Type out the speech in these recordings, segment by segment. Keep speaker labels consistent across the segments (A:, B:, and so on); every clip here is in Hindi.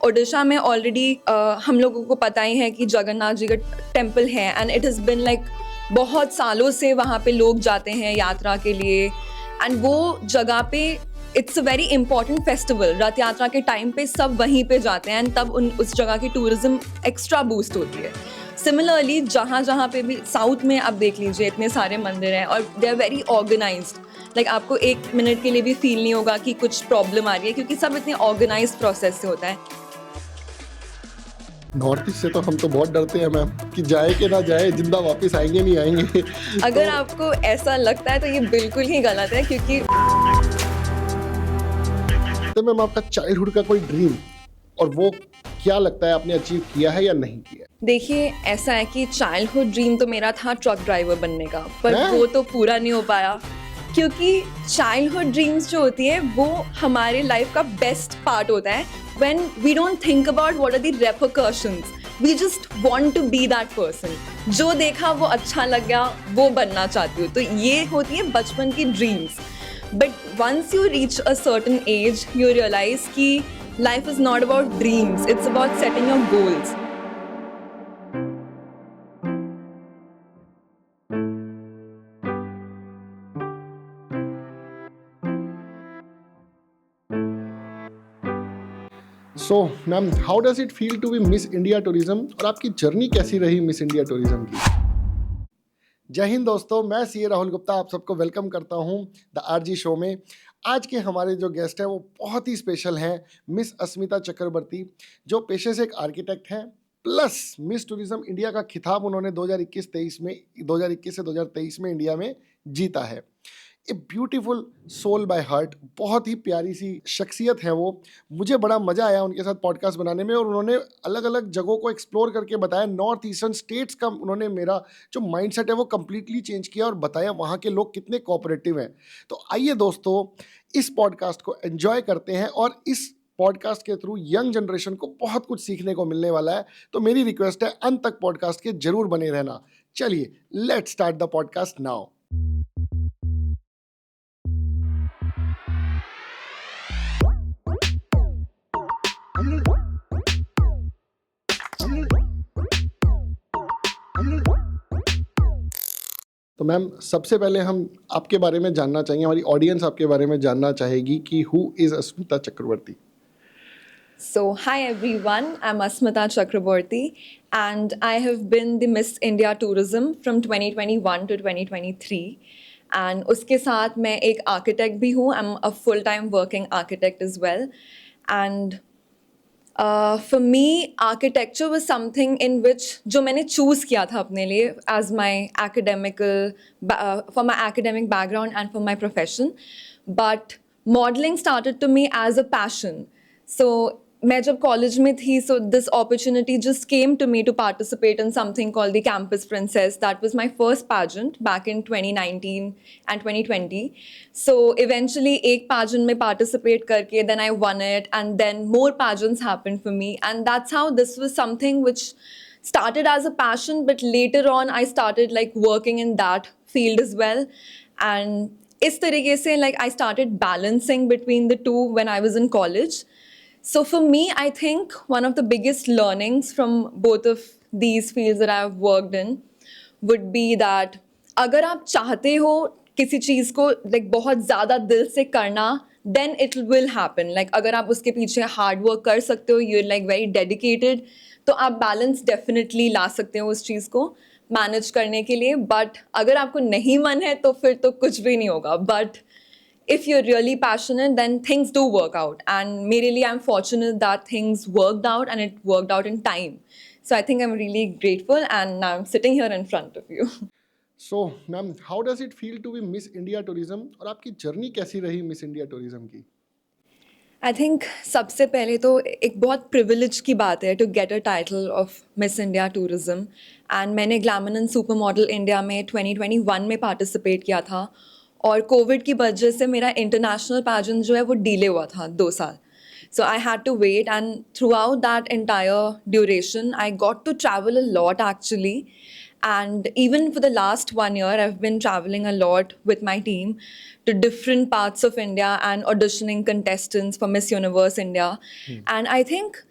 A: ओडिशा में ऑलरेडी हम लोगों को पता ही है कि जगन्नाथ जी का टेम्पल है and it has been like बहुत सालों से वहाँ पे लोग जाते हैं यात्रा के लिए एंड वो जगह पे it's a very important festival. रथ यात्रा के टाइम पे सब वहीं पे जाते हैं एंड तब उस जगह की टूरिज्म एक्स्ट्रा बूस्ट होती है। सिमिलरली जहाँ जहाँ पे भी साउथ में आप देख लीजिए इतने सारे मंदिर हैं और they are very organised. Like आपको एक मिनट के लिए भी फील नहीं होगा कि कुछ प्रॉब्लम आ रही है क्योंकि सब इतने ऑर्गेनाइज्ड प्रोसेस से होता है।
B: नॉर्थ ईस्ट से तो हम तो बहुत डरते हैं मैम कि जाए कि ना जाए, जिंदा वापस आएंगे नहीं आएंगे।
A: अगर आपको ऐसा लगता है तो ये बिल्कुल ही गलत है क्योंकि
B: तो मैम आपका चाइल्डहुड का कोई ड्रीम और वो क्या लगता है आपने अचीव किया है या नहीं किया?
A: देखिए ऐसा है कि चाइल्डहुड ड्रीम तो मेरा था ट्रक ड्राइवर बनने का, पर वो तो पूरा नहीं हो पाया क्योंकि चाइल्डहुड ड्रीम्स जो होती है वो हमारे लाइफ का बेस्ट पार्ट होता है when we don't think about what are the repercussions, we just want to be that person। जो देखा वो अच्छा लग गया, वो बनना चाहती हूँ, तो ये होती है बचपन की dreams. But once you reach a certain age you realize कि life is not about dreams, it's about setting your goals।
B: So ma'am how does it feel to be Miss India tourism और आपकी जर्नी कैसी रही मिस इंडिया टूरिज्म की? जय हिंद दोस्तों, मैं सीए राहुल गुप्ता आप सबको वेलकम करता हूं द आरजी शो में। आज के हमारे जो गेस्ट हैं वो बहुत ही स्पेशल हैं, मिस अस्मिता चक्रवर्ती, जो पेशे से एक आर्किटेक्ट हैं प्लस मिस टूरिज्म इंडिया का खिताब उन्होंने 2021 से 2023 में इंडिया में जीता है। A beautiful soul by heart, बहुत ही प्यारी सी शख्सियत है वो। मुझे बड़ा मज़ा आया उनके साथ पॉडकास्ट बनाने में और उन्होंने अलग अलग जगहों को एक्सप्लोर करके बताया। नॉर्थ ईस्टर्न स्टेट्स का उन्होंने मेरा जो माइंडसेट है वो कम्प्लीटली चेंज किया और बताया वहाँ के लोग कितने कोऑपरेटिव हैं। तो आइए दोस्तों इस पॉडकास्ट को एंजॉय करते हैं और इस पॉडकास्ट के थ्रू यंग जनरेशन को बहुत कुछ सीखने को मिलने वाला है। तो मेरी रिक्वेस्ट है अंत तक पॉडकास्ट के जरूर बने रहना। चलिए let's start the podcast now. तो मैम सबसे पहले हम आपके बारे में जानना चाहेंगे, हमारी ऑडियंस आपके बारे में जानना चाहेगी कि who is Asmita Chakraborty?
A: So, hi everyone, I'm Asmita Chakraborty and I have been the Miss India Tourism from 2021 to 2023 and उसके साथ मैं एक architect भी हूँ, I'm a full-time working architect as well and for me architecture was something in which जो मैंने choose किया था अपने लिए as my for my academic background and for my profession, but modeling started to me as a passion. So मैं जब कॉलेज में थी so this opportunity just came to me to participate in something called the Campus Princess. That was my first pageant back in 2019 and 2020. So eventually एक pageant में participate करके then I won it and then more pageants happened for me and that's how this was something which started as a passion but later on I started like working in that field as well and इस तरीके से like I started balancing between the two when I was in college. So for me, I think one of the biggest learnings from both of these fields that I've worked in would be that अगर आप चाहते हो किसी चीज़ को like बहुत ज़्यादा दिल से करना, then it will happen. Like अगर आप उसके पीछे hard work कर सकते हो, you're like very dedicated, तो आप balance definitely ला सकते हो उस चीज़ को manage करने के लिए. But अगर आपको नहीं मन है तो फिर तो कुछ भी नहीं होगा. But if you're really passionate, then things do work out. And merely I'm fortunate that things worked out and it worked out in time. So I think I'm really grateful and now I'm sitting here in front of you.
B: So ma'am, how does it feel to be Miss India Tourism और आपकी जर्नी कैसी रही Miss India Tourism की?
A: I think सबसे पहले तो एक बहुत प्रिविलेज की बात है to get a title of Miss India Tourism. And मैंने glamour and super model India में 2021 में पार्टिसिपेट किया था और कोविड की वजह से मेरा इंटरनेशनल पैजेंट जो है वो डिले हुआ था 2 साल. So I had to wait and throughout that entire duration, I got to travel a lot actually. And even for the last 1 year, I've been traveling a lot with my team to different parts of India and auditioning contestants for Miss Universe India. And I think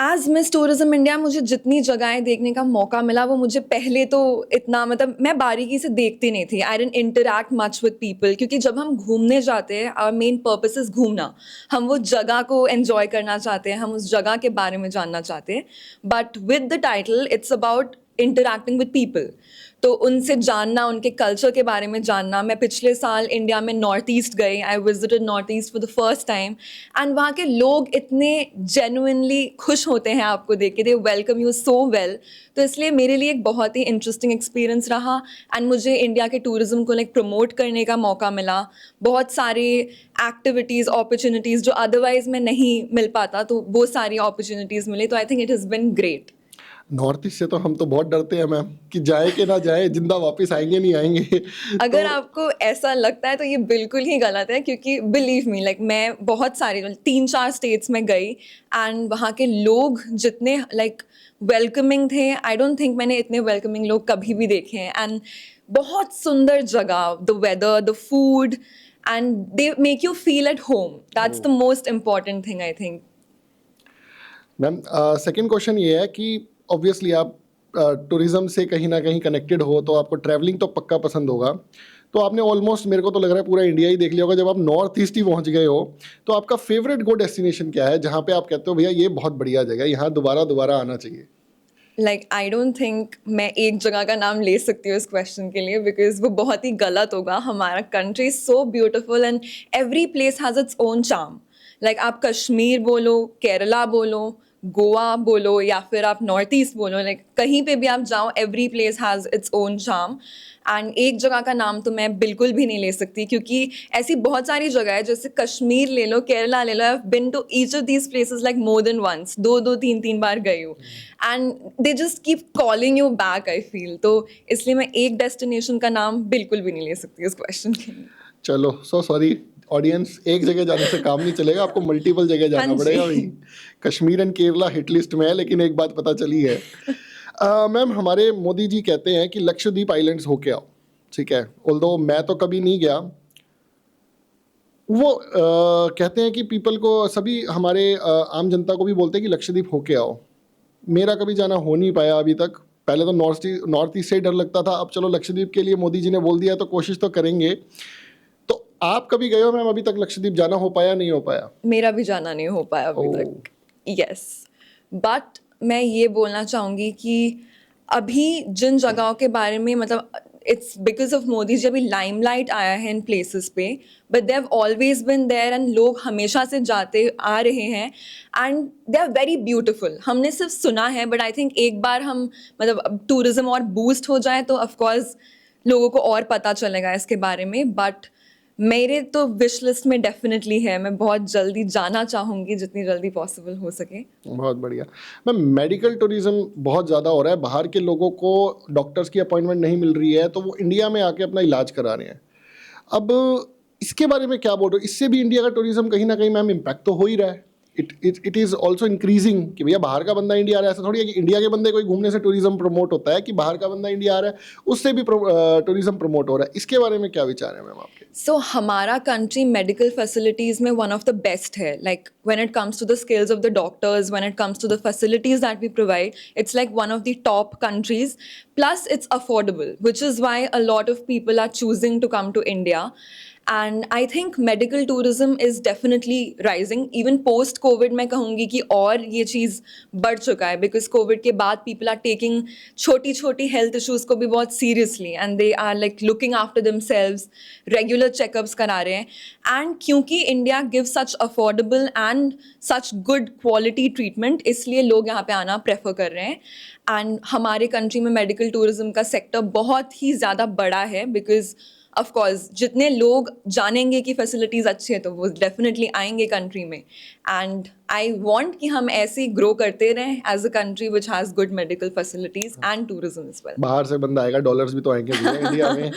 A: as Miss tourism India मुझे जितनी जगहें देखने का मौका मिला वो मुझे पहले तो इतना मतलब मैं बारीकी से देखती नहीं थी। I don't interact much with people, क्योंकि जब हम घूमने जाते हैं आवर मेन पर्पस इज घूमना। हम वो जगह को एंजॉय करना चाहते हैं, हम उस जगह के बारे में जानना चाहते हैं। But with the title it's about interacting with people, तो उनसे जानना, उनके कल्चर के बारे में जानना। मैं पिछले साल इंडिया में नॉर्थ ईस्ट गई, I visited north east for the first time, and वहाँ के लोग इतने जेन्युइनली खुश होते हैं आपको देख के, दे वेलकम यू सो वेल। तो इसलिए मेरे लिए एक बहुत ही इंटरेस्टिंग एक्सपीरियंस रहा, एंड मुझे इंडिया के टूरिज्म को लाइक प्रमोट करने का मौका मिला। बहुत सारी एक्टिविटीज़, अपॉर्चुनिटीज़ जो अदरवाइज मैं नहीं मिल पाता, तो वो सारी अपॉर्चुनिटीज़ मिली। तो I think it has been great.
B: North east से तो हम तो बहुत डरते हैं मैम कि जाए कि ना जाए, जिंदा वापस आएंगे नहीं आएंगे।
A: अगर आपको ऐसा लगता है तो ये बिल्कुल ही गलत है, क्योंकि बिलीव मी, लाइक मैं बहुत सारे 3-4 स्टेट्स में गई, एंड वहाँ के लोग जितने लाइक वेलकमिंग थे, आई डोंट थिंक मैंने इतने वेलकमिंग लोग कभी भी देखे हैं। एंड बहुत सुंदर जगह, the weather, the food, and they make you feel at home. That's the most important thing I think.
B: Ma'am second question ये है कि ऑब्वियसली आप टूरिज्म से कहीं ना कहीं कनेक्टेड हो, तो आपको ट्रैवलिंग तो पक्का पसंद होगा। तो आपने ऑलमोस्ट, मेरे को तो लग रहा है, पूरा इंडिया ही देख लिया होगा। जब आप नॉर्थ ईस्ट ही पहुंच गए हो, तो आपका फेवरेट गो डेस्टिनेशन क्या है, जहाँ पे आप कहते हो भैया ये बहुत बढ़िया जगह है, यहाँ दोबारा दोबारा आना चाहिए?
A: लाइक आई डोंट थिंक मैं एक जगह का नाम ले सकती हूँ इस क्वेश्चन के लिए, बिकॉज वो बहुत ही गलत होगा। हमारा country is so beautiful and every place has its own charm. Like आप कश्मीर बोलो, केरला बोलो, गोवा बोलो, या फिर आप नॉर्थ ईस्ट बोलो, लाइक कहीं पे भी आप जाओ, every place has its own charm. And एक जगह का नाम तो मैं बिल्कुल भी नहीं ले सकती, क्योंकि ऐसी बहुत सारी जगह है, जैसे कश्मीर ले लो, केरला ले लो। I have been to each of these places like more than once, 2-3 बार गई हूँ, and they just keep calling you back, I feel. तो इसलिए मैं एक डेस्टिनेशन का नाम बिल्कुल भी नहीं ले सकती इस क्वेश्चन के लिए।
B: चलो, सो सॉरी ऑडियंस, एक जगह जाने से काम नहीं चलेगा, आपको मल्टीपल जगह जाना पड़ेगा भाई। Kashmir and Kerala hit list में है, लेकिन एक बात पता चली है मैम, हमारे मोदी जी कहते हैं कि लक्षद्वीप आइलैंड्स होके आओ, ठीक है। ऑल्दो मैं तो कभी नहीं गया, वो कहते हैं कि पीपल को, सभी हमारे आम जनता को भी बोलते हैं कि लक्षद्वीप होके आओ। मेरा कभी जाना हो नहीं पाया अभी तक। पहले तो नॉर्थ ईस्ट से ही डर लगता था, अब चलो लक्षद्वीप के लिए मोदी जी ने बोल दिया तो कोशिश तो करेंगे। तो आप कभी गए हो मैम अभी तक लक्षद्वीप? जाना हो पाया, नहीं हो पाया?
A: मेरा भी जाना नहीं हो पाया अभी तक, यस। बट मैं ये बोलना चाहूँगी कि अभी जिन जगहों के बारे में, मतलब it's because of Modi ji अभी लाइमलाइट आया है इन प्लेसेस पे, but they have always been there, and लोग हमेशा से जाते आ रहे हैं, and they are very beautiful. हमने सिर्फ सुना है, बट आई थिंक एक बार हम मतलब टूरिज्म और बूस्ट हो जाए तो ऑफकोर्स लोगों को और पता चलेगा इसके बारे में। बट मेरे तो विश लिस्ट में डेफिनेटली है, मैं बहुत जल्दी जाना चाहूँगी, जितनी जल्दी पॉसिबल हो सके।
B: बहुत बढ़िया मैम। मेडिकल टूरिज्म बहुत ज़्यादा हो रहा है, बाहर के लोगों को डॉक्टर्स की अपॉइंटमेंट नहीं मिल रही है, तो वो इंडिया में आके अपना इलाज करा रहे हैं। अब इसके बारे में क्या बोल रहे हो? इससे भी इंडिया का टूरिज्म कहीं ना कहीं मैम इम्पैक्ट तो हो ही रहा है। इट इज़ ऑल्सो इंक्रीजिंग कि भैया बाहर का बंदा इंडिया आ रहा है। ऐसा थोड़ी है कि इंडिया के बंदे कोई घूमने से टूरिज्म प्रमोट होता है, कि बाहर का बंदा इंडिया आ रहा है उससे भी टूरिज्म प्रमोट हो रहा है। इसके बारे में क्या विचार है मैम आपके?
A: सो हमारा कंट्री मेडिकल फैसिलिटीज़ में वन ऑफ द बेस्ट है। Like when it comes to the skills of the doctors, when it comes to the facilities that we provide, it's like one of the top countries. Plus it's affordable, which is why a lot of people are choosing to come to India. And I think medical tourism is definitely rising. Even post covid मैं कहूँगी कि और ये चीज़ बढ़ चुका है, बिकॉज कोविड के बाद पीपल आर टेकिंग छोटी छोटी हेल्थ इशूज़ को भी बहुत seriously, and they are like looking after themselves, regular checkups करा रहे हैं। एंड क्योंकि India give such affordable and such good quality treatment, इसलिए लोग यहाँ पे आना प्रेफर कर रहे हैं। एंड हमारे कंट्री में मेडिकल टूरिज्म का सेक्टर बहुत ही ज़्यादा बड़ा है, बिकॉज ऑफ कोर्स जितने लोग जानेंगे कि फैसिलिटीज़ अच्छी है तो वो डेफिनेटली आएंगे कंट्री में। एंड आई वांट कि हम ऐसे ही ग्रो करते रहें as a country which has good medical facilities and tourism as well.
B: बाहर से बंदा आएगा, डॉलर्स भी तो आएंगे इंडिया में।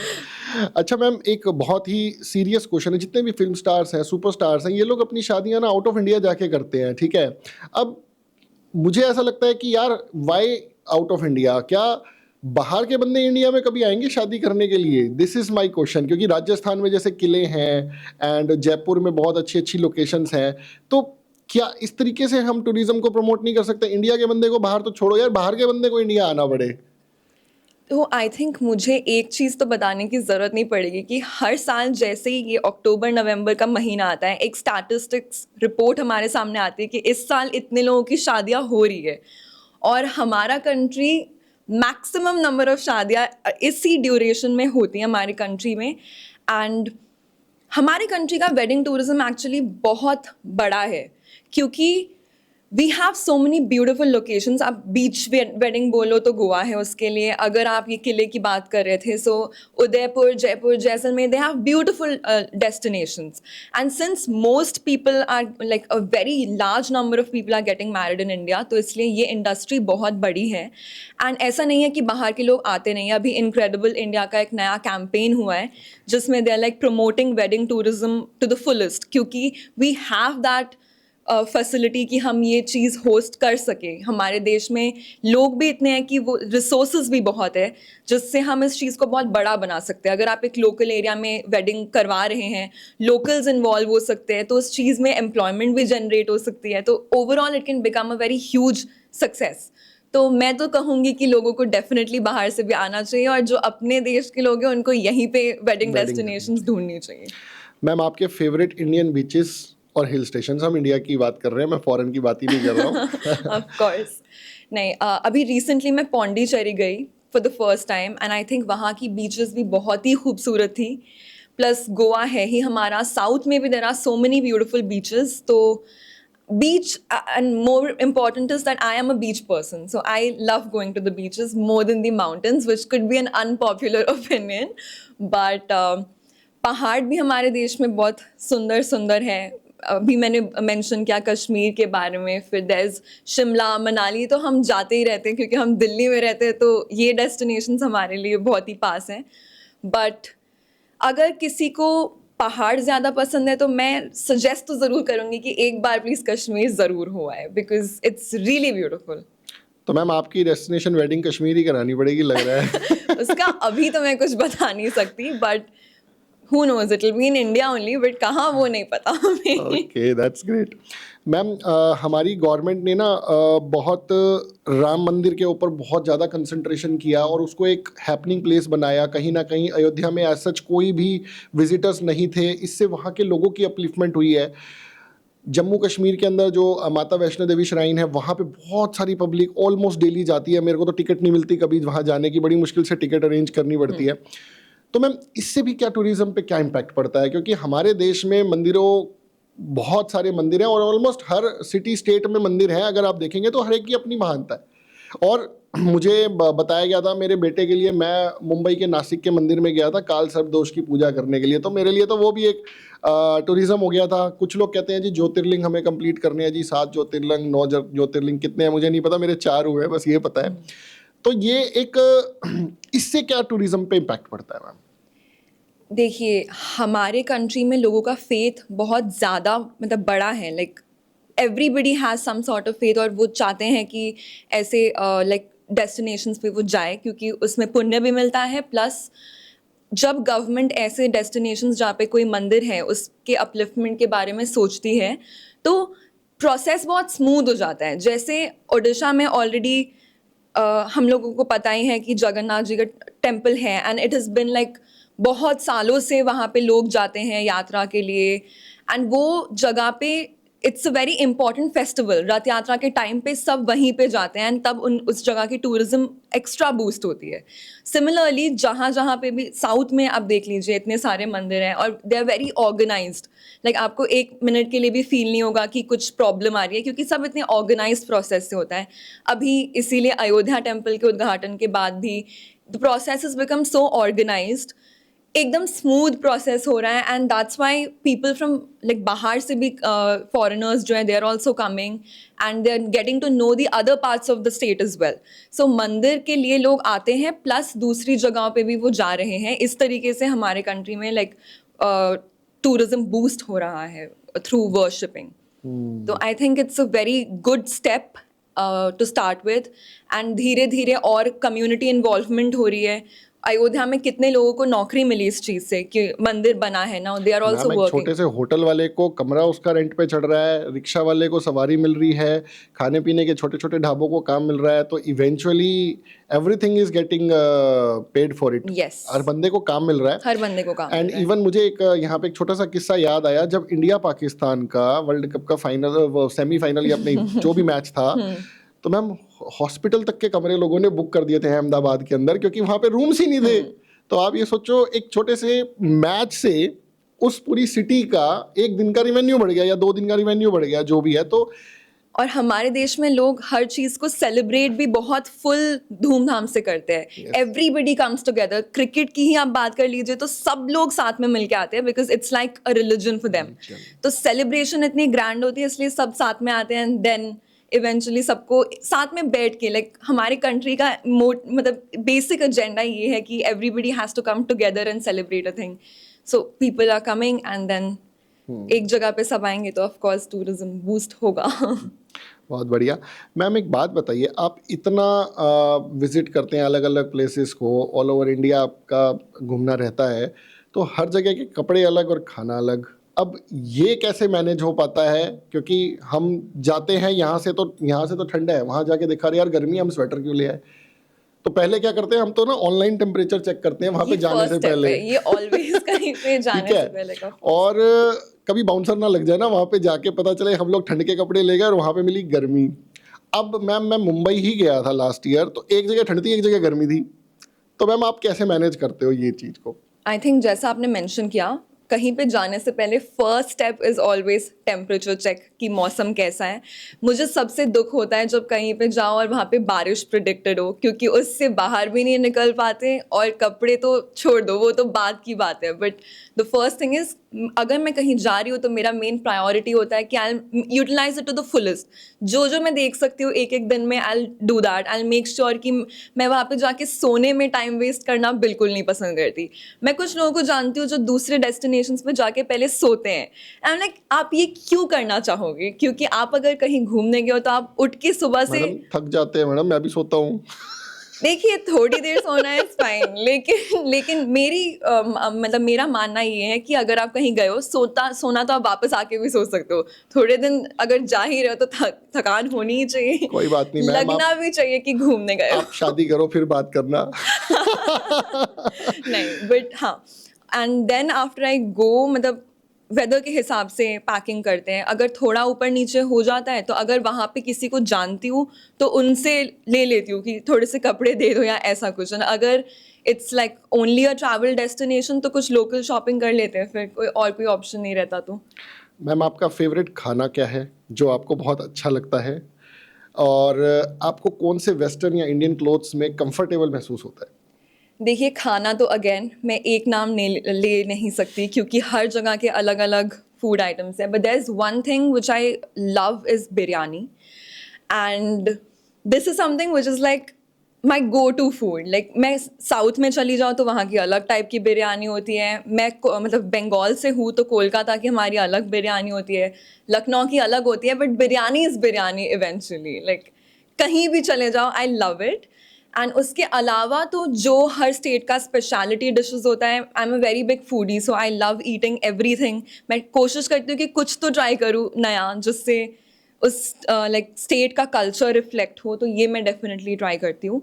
B: अच्छा मैम, एक बहुत ही सीरियस क्वेश्चन है। जितने भी फिल्म स्टार्स हैं, सुपर स्टार्स हैं, ये लोग अपनी शादियां ना आउट ऑफ इंडिया जाके करते हैं, ठीक है। अब मुझे ऐसा लगता है कि यार वाई आउट ऑफ इंडिया? क्या बाहर के बंदे इंडिया में कभी आएंगे शादी करने के लिए? This is my question. क्योंकि राजस्थान में जैसे किले हैं एंड जयपुर में बहुत अच्छी अच्छी लोकेशंस हैं, तो क्या इस तरीके से हम टूरिज्म को प्रमोट नहीं कर सकते? इंडिया के बंदे को बाहर तो छोड़ो यार, बाहर के बंदे को इंडिया आना पड़े।
A: तो आई थिंक मुझे एक चीज़ तो बताने की ज़रूरत नहीं पड़ेगी कि हर साल जैसे ही ये अक्टूबर नवंबर का महीना आता है, एक स्टैटिस्टिक्स रिपोर्ट हमारे सामने आती है कि इस साल इतने लोगों की शादियां हो रही है, और हमारा कंट्री मैक्सिमम नंबर ऑफ शादियां इसी ड्यूरेशन में होती हैं हमारी कंट्री में। एंड हमारी कंट्री का वेडिंग टूरिज्म एक्चुअली बहुत बड़ा है, क्योंकि we have so many beautiful locations. आप बीच वेडिंग बोलो तो गोवा है उसके लिए, अगर आप ये किले की बात कर रहे थे, so Udaipur, Jaipur, Jaisalmer, they have beautiful destinations. And since most people are like a very large number of people are getting married in India, तो इसलिए ये इंडस्ट्री बहुत बड़ी है। एंड ऐसा नहीं है कि बाहर के लोग आते नहीं हैं। अभी इनक्रेडिबल इंडिया का एक नया कैंपेन हुआ है जिसमें they are like promoting wedding tourism to the fullest, क्योंकि वी हैव दैट फैसिलिटी कि हम ये चीज़ होस्ट कर सके। हमारे देश में लोग भी इतने हैं कि वो रिसोर्सेज भी बहुत है जिससे हम इस चीज़ को बहुत बड़ा बना सकते हैं। अगर आप एक लोकल एरिया में वेडिंग करवा रहे हैं, लोकल्स इन्वॉल्व हो सकते हैं, तो उस चीज़ में एम्प्लॉयमेंट भी जनरेट हो सकती है, तो overall it can become a very huge success. तो मैं तो कहूँगी कि लोगों को डेफिनेटली बाहर से भी आना चाहिए, और जो अपने देश के लोग हैं उनको यहीं पे वेडिंग डेस्टिनेशंस ढूंढनी चाहिए।
B: मैम, आपके फेवरेट इंडियन बीचेस और हिल स्टेशन, हम इंडिया की बात कर रहे हैं, मैं फॉरेन की बात ही नहीं कर रहा हूँ।
A: ऑफ कोर्स नहीं, अभी रिसेंटली मैं पौंडीचेरी गई for the first time, and I think वहाँ की बीचेस भी बहुत ही खूबसूरत थी। प्लस गोवा है ही हमारा, साउथ में भी there are so many beautiful beaches. तो beach and more important is that I am a beach person, so I love going to the beaches more than the mountains, which could be an unpopular opinion, but पहाड़ भी हमारे देश में बहुत सुंदर सुंदर है। अभी मैंने मेंशन किया कश्मीर के बारे में, फिर देयर शिमला, मनाली, तो हम जाते ही रहते हैं क्योंकि हम दिल्ली में रहते हैं, तो ये डेस्टिनेशंस हमारे लिए बहुत ही पास हैं। बट अगर किसी को पहाड़ ज़्यादा पसंद है तो मैं सजेस्ट तो ज़रूर करूँगी कि एक बार प्लीज़ कश्मीर ज़रूर हो आए, बिकॉज इट्स रियली ब्यूटिफुल।
B: तो मैम, आपकी डेस्टिनेशन वेडिंग कश्मीर ही करानी पड़ेगी लग रहा है।
A: उसका अभी तो मैं कुछ बता नहीं सकती, but who knows, it will be in India only, but कहाँ वो नहीं पता हमें।
B: Okay, that's great. मैम, हमारी गवर्नमेंट ने ना बहुत राम मंदिर के ऊपर बहुत ज़्यादा कंसंट्रेशन किया और उसको एक हैपनिंग प्लेस बनाया। कहीं ना कहीं अयोध्या में एज सच कोई भी विजिटर्स नहीं थे, इससे वहाँ के लोगों की अपलिफ्टमेंट हुई है। जम्मू कश्मीर के अंदर जो माता वैष्णो देवी श्राइन है, वहाँ पे बहुत सारी पब्लिक ऑलमोस्ट डेली जाती है। मेरे को तो टिकट नहीं मिलती कभी वहाँ जाने की, बड़ी मुश्किल से टिकट अरेंज करनी पड़ती है। तो मैम, इससे भी क्या टूरिज्म पे क्या इम्पैक्ट पड़ता है? क्योंकि हमारे देश में मंदिरों, बहुत सारे मंदिर हैं और ऑलमोस्ट हर सिटी स्टेट में मंदिर हैं। अगर आप देखेंगे तो हर एक की अपनी महानता है। और मुझे बताया गया था मेरे बेटे के लिए, मैं मुंबई के नासिक के मंदिर में गया था काल सर्पदोष की पूजा करने के लिए, तो मेरे लिए तो वो भी एक टूरिज्म हो गया था। कुछ लोग कहते हैं जी ज्योतिर्लिंग हमें कंप्लीट करने हैं जी, 7 ज्योतिर्लिंग 9 ज्योतिर्लिंग कितने हैं मुझे नहीं पता, मेरे 4 हुए हैं बस ये पता है। तो ये एक इससे क्या टूरिज्म पे इम्पैक्ट पड़ता है मैम?
A: देखिए, हमारे कंट्री में लोगों का फेथ बहुत ज़्यादा मतलब बड़ा है, like everybody has some sort of faith, और वो चाहते हैं कि ऐसे लाइक डेस्टिनेशंस पे वो जाए क्योंकि उसमें पुण्य भी मिलता है। प्लस जब गवर्नमेंट ऐसे डेस्टिनेशंस जहाँ पे कोई मंदिर है उसके अपलिफ्टमेंट के बारे में सोचती है तो प्रोसेस बहुत स्मूथ हो जाता है। जैसे ओडिशा में ऑलरेडी हम लोगों को पता ही है कि जगन्नाथ जी का टेम्पल है, and it has been like बहुत सालों से वहाँ पे लोग जाते हैं यात्रा के लिए, एंड वो जगह पे it's a very important festival. रथ यात्रा के टाइम पे सब वहीं पे जाते हैं, एंड तब उस जगह की टूरिज्म एक्स्ट्रा बूस्ट होती है। सिमिलरली जहाँ जहाँ पे भी साउथ में आप देख लीजिए, इतने सारे मंदिर हैं और they are very organised. Like आपको 1 मिनट के लिए भी फील नहीं होगा कि कुछ प्रॉब्लम आ रही है, क्योंकि सब इतने ऑर्गेनाइज्ड प्रोसेस से होता है। अभी इसीलिए अयोध्या टेम्पल के उद्घाटन के बाद भी the process is become so organised, एकदम स्मूथ प्रोसेस हो रहा है, and that's why people from like बाहर से भी फॉरेनर्स जो हैं they are also coming and they are getting to know the other parts of the state as well. So मंदिर के लिए लोग आते हैं, प्लस दूसरी जगहों पे भी वो जा रहे हैं। इस तरीके से हमारे कंट्री में लाइक टूरिज्म बूस्ट हो रहा है थ्रू वर्शिपिंग। तो I think it's a very good step to start with, and धीरे धीरे और कम्युनिटी इन्वॉल्वमेंट हो रही है, अयोध्या में कितने लोगों को नौकरी मिली इस चीज से कि मंदिर बना है ना, दे आर ऑल्सो
B: मैम एक
A: वर्किंग।
B: छोटे से होटल वाले को कमरा उसका रेंट पे चढ़ रहा है, रिक्शा वाले को सवारी मिल रही है, खाने पीने के छोटे छोटे ढाबों को काम मिल रहा है, तो eventually everything is getting paid for it.
A: Yes.
B: हर बंदे को काम मिल रहा है।
A: हर बंदे को काम
B: एंड
A: मिल रहा है।
B: इवन मुझे एक यहाँ पे एक छोटा सा किस्सा याद आया, जब इंडिया पाकिस्तान का वर्ल्ड कप का फाइनल सेमीफाइनल या अपने जो भी मैच था, तो मैम हॉस्पिटल तक के कमरे लोगों ने बुक कर दिए थे अहमदाबाद के अंदर, क्योंकि वहां पे रूम्स ही नहीं थे। तो आप ये सोचो, एक छोटे से मैच से उस पूरी सिटी का एक दिन का रिवेन्यू बढ़ गया या 2 दिन का रिवेन्यू बढ़ गया, जो भी है। तो
A: और हमारे देश में लोग हर चीज को सेलिब्रेट भी बहुत फुल धूमधाम से करते हैं। Everybody comes together. क्रिकेट की ही आप बात कर लीजिए तो सब लोग साथ में मिलके आते हैं, because it's like a religion for them. तो सेलिब्रेशन इतनी ग्रैंड होती है, इसलिए सब साथ में आते हैं। देन इवेंचुअली सबको साथ में बैठ के, लाइक हमारे कंट्री का मतलब बेसिक एजेंडा ये है कि everybody has to come together and celebrate a thing. So people are coming and then एक जगह पे सब आएंगे तो ऑफ कोर्स टूरिज्म बूस्ट होगा।
B: बहुत बढ़िया। मैम एक बात बताइए, आप इतना विजिट करते हैं अलग अलग प्लेसेस को, ऑल ओवर इंडिया आपका घूमना रहता है, तो हर जगह के कपड़े अलग और खाना अलग, अब ये कैसे मैनेज हो पाता है? क्योंकि हम जाते हैं यहाँ से तो ठंडा है, वहाँ जाके देखा अरे यार गर्मी, हम स्वेटर क्यों ले आए। तो पहले क्या करते हैं हम, तो ना ऑनलाइन टेम्परेचर चेक करते हैं वहाँ पे जाने से पहले।
A: ये ऑलवेज कहीं पे जाने
B: ठीक
A: से
B: है।
A: पहले का।
B: और कभी बाउंसर ना लग जाए ना वहाँ पे जाके, पता चले हम लोग ठंड के कपड़े ले गए और वहाँ पे मिली गर्मी। अब मैम मैं मुंबई ही गया था लास्ट ईयर, तो एक जगह ठंड थी एक जगह गर्मी थी, तो मैम आप कैसे मैनेज करते हो ये चीज़ को?
A: आई थिंक जैसा आपने मेंशन किया, कहीं पे जाने से पहले first step is always temperature check कि मौसम कैसा है। मुझे सबसे दुख होता है जब कहीं पे जाओ और वहाँ पे बारिश प्रिडिक्टेड हो, क्योंकि उससे बाहर भी नहीं निकल पाते, और कपड़े तो छोड़ दो, वो तो बात की बात है। But the first thing is, अगर मैं कहीं जा रही हूँ तो मेरा मेन प्रायोरिटी होता है कि I utilise it to the fullest. जो जो मैं देख सकती हूँ एक एक दिन में, I do that. I make sure कि मैं वहाँ पे जाके सोने में टाइम वेस्ट करना बिल्कुल नहीं पसंद करती। मैं कुछ लोगों को जानती हूँ जो दूसरे डेस्टिनेशंस पे जाके पहले सोते हैं। आई एम लाइक, आप ये क्यों करना चाहोगे? क्योंकि आप अगर कहीं घूमने गए हो तो आप उठ के सुबह से,
B: मैडम थक जाते हैं मैडम, मैं भी सोता हूँ।
A: देखिए थोड़ी देर सोना इज फाइन, लेकिन मेरी मतलब मेरा मानना ये है कि अगर आप कहीं गए हो, सोना तो आप वापस आके भी सो सकते हो। थोड़े दिन अगर जा ही रहे हो तो थकान होनी ही चाहिए।
B: कोई बात नहीं मैम,
A: लगना भी चाहिए कि घूमने गए हो।
B: आप शादी करो फिर बात करना।
A: नहीं, बट हाँ, एंड देन आफ्टर आई गो, मतलब वेदर के हिसाब से पैकिंग करते हैं। अगर थोड़ा ऊपर नीचे हो जाता है तो अगर वहाँ पे किसी को जानती हूँ तो उनसे ले लेती हूँ कि थोड़े से कपड़े दे दो या ऐसा कुछ। अगर it's like only a travel destination तो कुछ लोकल शॉपिंग कर लेते हैं, फिर कोई ऑप्शन नहीं रहता। तो
B: मैम आपका फेवरेट खाना क्या है जो आपको बहुत अच्छा लगता है, और आपको कौन से वेस्टर्न या इंडियन क्लोथ्स में कंफर्टेबल महसूस होता है?
A: देखिए, खाना तो अगेन मैं एक नाम ले नहीं सकती, क्योंकि हर जगह के अलग अलग फूड आइटम्स हैं। But there is one thing which I love is biryani, and this is something which is like my go to food. Like मैं साउथ में चली जाऊँ तो वहाँ की अलग टाइप की बिरयानी होती है। मैं मतलब बंगाल से हूँ तो कोलकाता की हमारी अलग बिरयानी होती है, लखनऊ की अलग होती है, but biryani is biryani eventually. Like कहीं भी चले जाओ, आई लव इट। एंड उसके अलावा तो जो हर स्टेट का स्पेशलिटी डिशेस होता है, I am a very big foodie, so I love eating everything. मैं कोशिश करती हूँ कि कुछ तो ट्राई करूँ नया, जिससे उस लाइक स्टेट का कल्चर रिफ्लेक्ट हो, तो ये मैं डेफिनेटली ट्राई करती हूँ।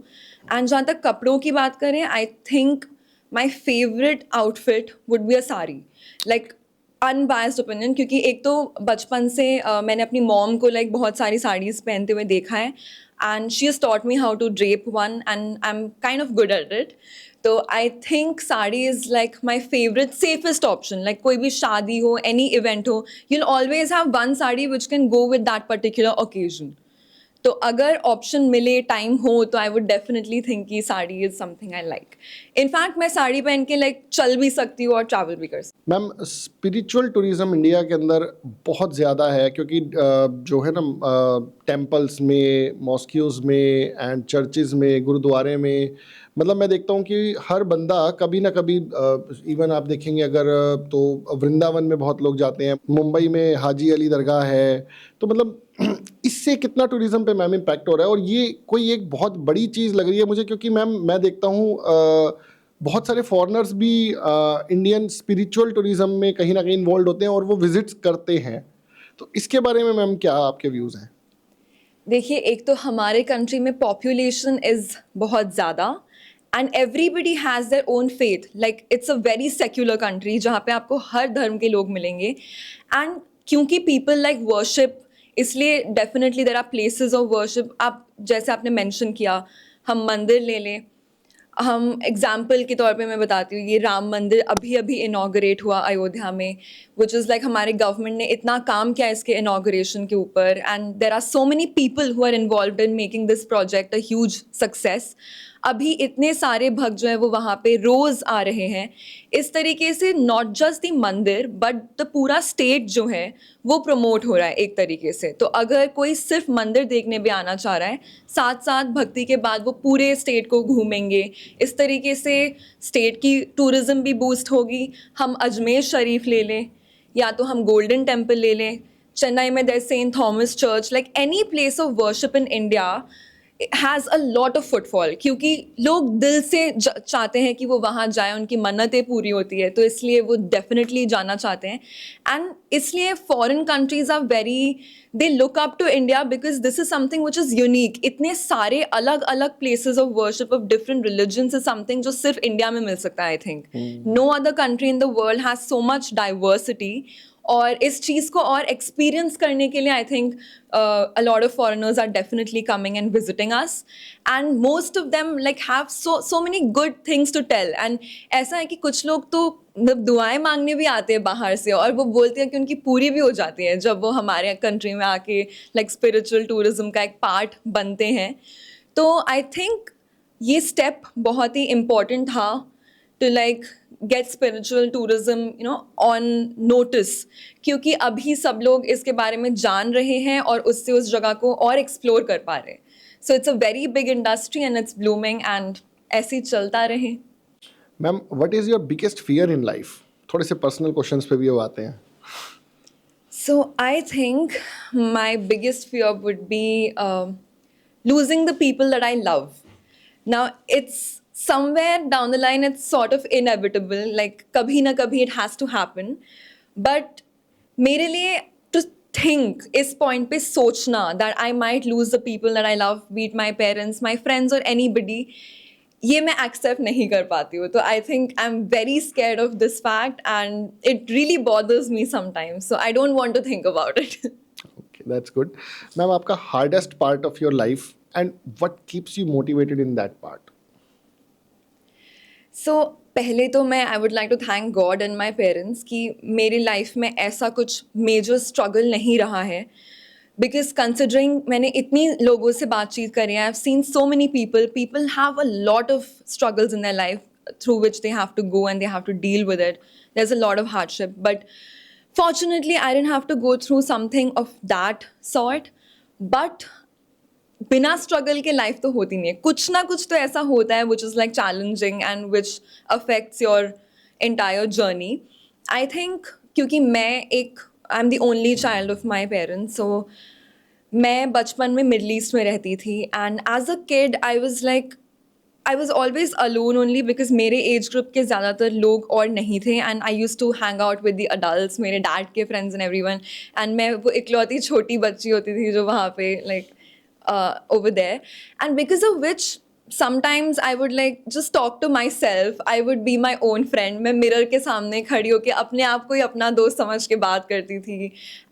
A: एंड जहाँ तक कपड़ों की बात करें, I think my favourite outfit would be a sari. Like unbiased opinion, क्योंकि एक तो बचपन से मैंने अपनी मॉम को लाइक बहुत सारी साड़ीज़ पहनते हुए देखा है, and she has taught me how to drape one, and I'm kind of good at it. So I think sari is like my favorite, safest option. Like कोई भी शादी हो, any event हो, you'll always have one sari which can go with that particular occasion. तो अगर ऑप्शन मिले, टाइम हो, तो आई वुड डेफिनेटली थिंक कि sari is something I like. In fact मैं साड़ी पहन के लाइक चल भी सकती हूँ और ट्रैवल भी कर सकती
B: मैम स्पिरिचुअल टूरिज्म इंडिया के अंदर बहुत ज़्यादा है, क्योंकि जो है ना टेम्पल्स में, मॉस्क्यूज़ में एंड चर्चेज़ में, गुरुद्वारे में, मतलब मैं देखता हूँ कि हर बंदा कभी ना कभी, इवन आप देखेंगे अगर तो वृंदावन में बहुत लोग जाते हैं, मुंबई में हाजी अली दरगाह है, तो मतलब इससे कितना टूरिज्म पे मैम इम्पैक्ट हो रहा है? और ये कोई एक बहुत बड़ी चीज़ लग रही है मुझे, क्योंकि मैम मैं देखता हूँ बहुत सारे फॉरेनर्स भी इंडियन स्पिरिचुअल टूरिज्म में कहीं ना कहीं इन्वॉल्व होते हैं और वो विजिट्स करते हैं, तो इसके बारे में मैम क्या आपके व्यूज़ हैं?
A: देखिए, एक तो हमारे कंट्री में पॉपुलेशन इज़ बहुत ज़्यादा and everybody has their own faith, like it's a very secular country जहाँ पे आपको हर धर्म के लोग मिलेंगे एंड क्योंकि पीपल लाइक वर्शिप, इसलिए definitely there are places of worship. आप जैसे आपने मेंशन किया, हम मंदिर ले लें, हम एग्जाम्पल के तौर पे मैं बताती हूँ, ये राम मंदिर अभी अभी इनाग्रेट हुआ अयोध्या में, विच इज़ लाइक हमारे गवर्नमेंट ने इतना काम किया इसके इनाग्रेशन के ऊपर and there are so many people who are involve in making this project a huge success. अभी इतने सारे भक्त जो है वो वहाँ पे रोज़ आ रहे हैं। इस तरीके से नॉट जस्ट द मंदिर बट द पूरा स्टेट जो है वो प्रमोट हो रहा है एक तरीके से। तो अगर कोई सिर्फ मंदिर देखने भी आना चाह रहा है, साथ साथ भक्ति के बाद वो पूरे स्टेट को घूमेंगे, इस तरीके से स्टेट की टूरिज्म भी बूस्ट होगी। हम अजमेर शरीफ ले लें या तो हम गोल्डन टेम्पल ले लें, चेन्नई में there Saint Thomas church, like any place of worship in India has a lot of footfall, क्योंकि लोग दिल से चाहते हैं कि वो वहाँ जाएं, उनकी मन्नतें पूरी होती है, तो इसलिए वो डेफिनेटली जाना चाहते हैं। एंड इसलिए foreign countries are very, they look up to India because this is something which is unique. इतने सारे अलग अलग places of worship of different religions is something जो सिर्फ इंडिया में मिल सकता है। I think no other country in the world has so much diversity, और इस चीज़ को और एक्सपीरियंस करने के लिए I think a lot of foreigners are definitely coming and visiting us, and most of them like have so many good things to tell। and ऐसा है कि कुछ लोग तो दुआएं मांगने भी आते हैं बाहर से, और वो बोलते हैं कि उनकी पूरी भी हो जाती है जब वो हमारे कंट्री में आके लाइक स्पिरिचुअल टूरिज्म का एक पार्ट बनते हैं। तो आई थिंक ये स्टेप बहुत ही इम्पोर्टेंट था to like get spiritual tourism on notice, क्योंकि अभी सब लोग इसके बारे में जान रहे हैं और उससे उस जगह को और एक्सप्लोर कर पा रहे हैं। So it's a very big industry and it's blooming and ऐसे ही चलता रहे।
B: Ma'am, what is your biggest fear in life? थोड़े से पर्सनल क्वेश्चंस पे भी वो आते हैं।
A: So I think my biggest fear would be losing the people that I love. Now it's somewhere down the line it's sort of inevitable, like kabhi na kabhi it has to happen, but मेरे लिए to think इस point पे सोचना that I might lose the people that I love, be it my parents, my friends or anybody, ये मैं accept नहीं कर पाती हूँ। तो I think I'm very scared of this fact and it really bothers me sometimes, so I don't want to think about it.
B: Okay, that's good. Ma'am, आपका hardest part of your life and what keeps you motivated in that part?
A: So पहले तो मैं I would like to thank God and my parents कि मेरी लाइफ में ऐसा कुछ मेजर स्ट्रगल नहीं रहा है, बिकॉज कंसिडरिंग मैंने इतनी लोगों से बातचीत करी है, I have seen so many people have a lot of struggles in their life through which they have to go and they have to deal with it, there is a lot of hardship, but fortunately I didn't have to go through something of that sort। but बिना स्ट्रगल के लाइफ तो होती नहीं है, कुछ ना कुछ तो ऐसा होता है which is like challenging and which affects your entire journey. I think क्योंकि मैं I am the only child of my parents, so मैं बचपन में मिडल ईस्ट में रहती थी and as a kid I was always alone only because मेरे एज ग्रुप के ज़्यादातर लोग और नहीं थे and I used to hang out with the adults, मेरे डैड के फ्रेंड्स एंड एवरीवन, एंड मैं वो इकलौती छोटी बच्ची होती थी जो वहाँ पे like over there, and because of which sometimes I would like just talk to myself, I would be my own friend। मैं मिरर के सामने खड़ी होकर अपने आप को ही अपना दोस्त समझ के बात करती थी,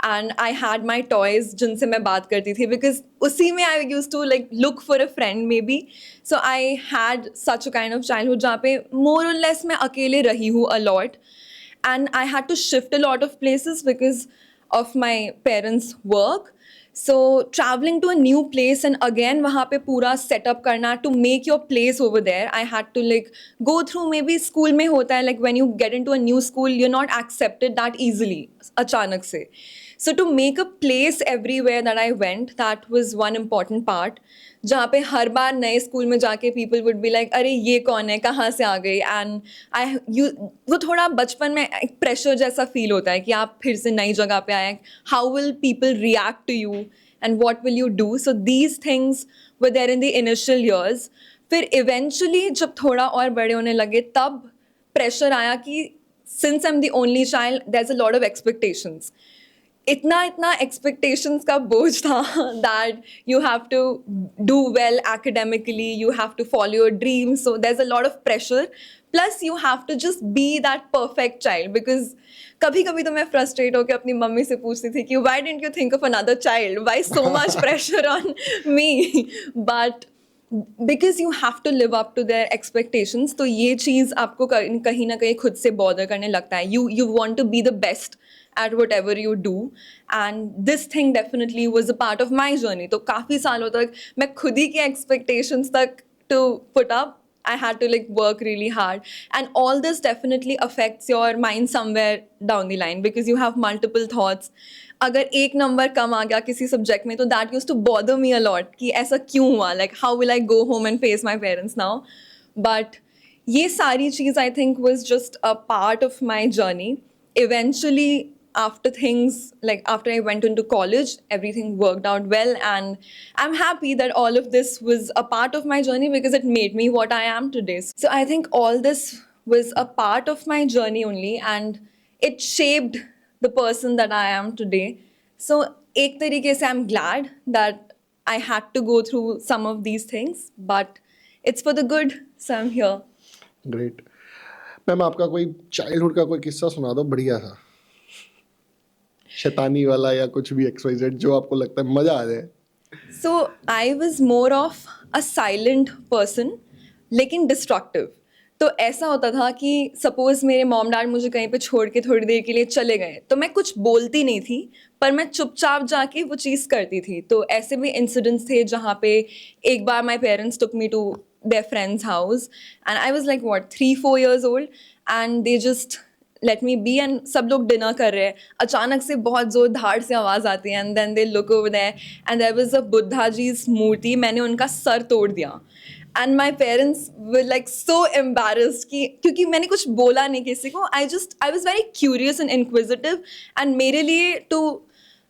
A: and I had my toys जिनसे मैं बात करती थी, because उसी में I used to like look for a friend maybe। so I had such a kind of childhood जहाँ पे more or less मैं अकेले रही हूँ a lot, and I had to shift a lot of places because of my parents' work। So traveling to a new place and again वहाँ पे पूरा setup करना to make your place over there, I had to like go through, maybe school में होता है like when you get into a new school you're not accepted that easily अचानक से। So to make a place everywhere that I went, that was one important part, जहाँ पे हर बार नए स्कूल में जाके people would be like अरे ये कौन है, कहाँ से आ गई, and वो थोड़ा बचपन में एक प्रेशर जैसा फील होता है कि आप फिर से नई जगह पे आए, how will people react to you and what will you do। so these things were there in the initial years। फिर इवेंचुअली जब थोड़ा और बड़े होने लगे तब प्रेशर आया कि since I am the only child there is a lot of expectations. इतना एक्सपेक्टेशंस का बोझ था that you have to do well academically, you have to follow your dreams, so there's a lot of pressure, plus you have to just be that perfect child. Because कभी कभी तो मैं फ्रस्ट्रेट होकर अपनी मम्मी से पूछती थी कि why didn't you think of another child, why so much pressure on me, but because you have to live up to their expectations. तो ये चीज़ आपको कहीं ना कहीं खुद से बॉदर करने लगता है. You want to be the best at whatever you do, and this thing definitely was a part of my journey. तो काफ़ी सालों तक मैं खुद ही के expectations तक to put up, I had to like work really hard, and all this definitely affects your mind somewhere down the line because you have multiple thoughts. अगर एक नंबर कम आ गया किसी सब्जेक्ट में तो that used to bother me a lot कि ऐसा क्यों हुआ, like how will I go home and face my parents now. But ये सारी चीज़ I think was just a part of my journey. Eventually after things like after I went into college, everything worked out well, and I'm happy that all of this was a part of my journey because it made me what I am today. So I think all this was a part of my journey only, and it shaped the person that I am today. So ek tarike se I'm glad that I had to go through some of these things, but it's for the good, so I'm here.
B: Great. Ma'am आपका कोई चाइल्डहुड का कोई किस्सा सुना दो बढ़िया सा, शैतानी वाला या कुछ भी XYZ जो आपको लगता है मजा आ जाए.
A: So I was more of a silent person, लेकिन डिस्ट्रक्टिव. तो ऐसा होता था कि सपोज मेरे मॉम डैड मुझे कहीं पे छोड़ के थोड़ी देर के लिए चले गए तो मैं कुछ बोलती नहीं थी, पर मैं चुपचाप जाके वो चीज़ करती थी. तो ऐसे भी इंसिडेंट्स थे जहाँ पे एक बार my parents took me to their friends house and I was like what 3-4 years old, and they just let me be. And सब लोग डिनर कर रहे हैं, अचानक से बहुत जोर धाड़ से आवाज़ आती है, and then they look over there and there was a Buddha ji मूर्ति. मैंने उनका सर तोड़ दिया, and my parents were like so embarrassed कि क्योंकि मैंने कुछ बोला नहीं किसी को. I was very curious and inquisitive, and मेरे लिए to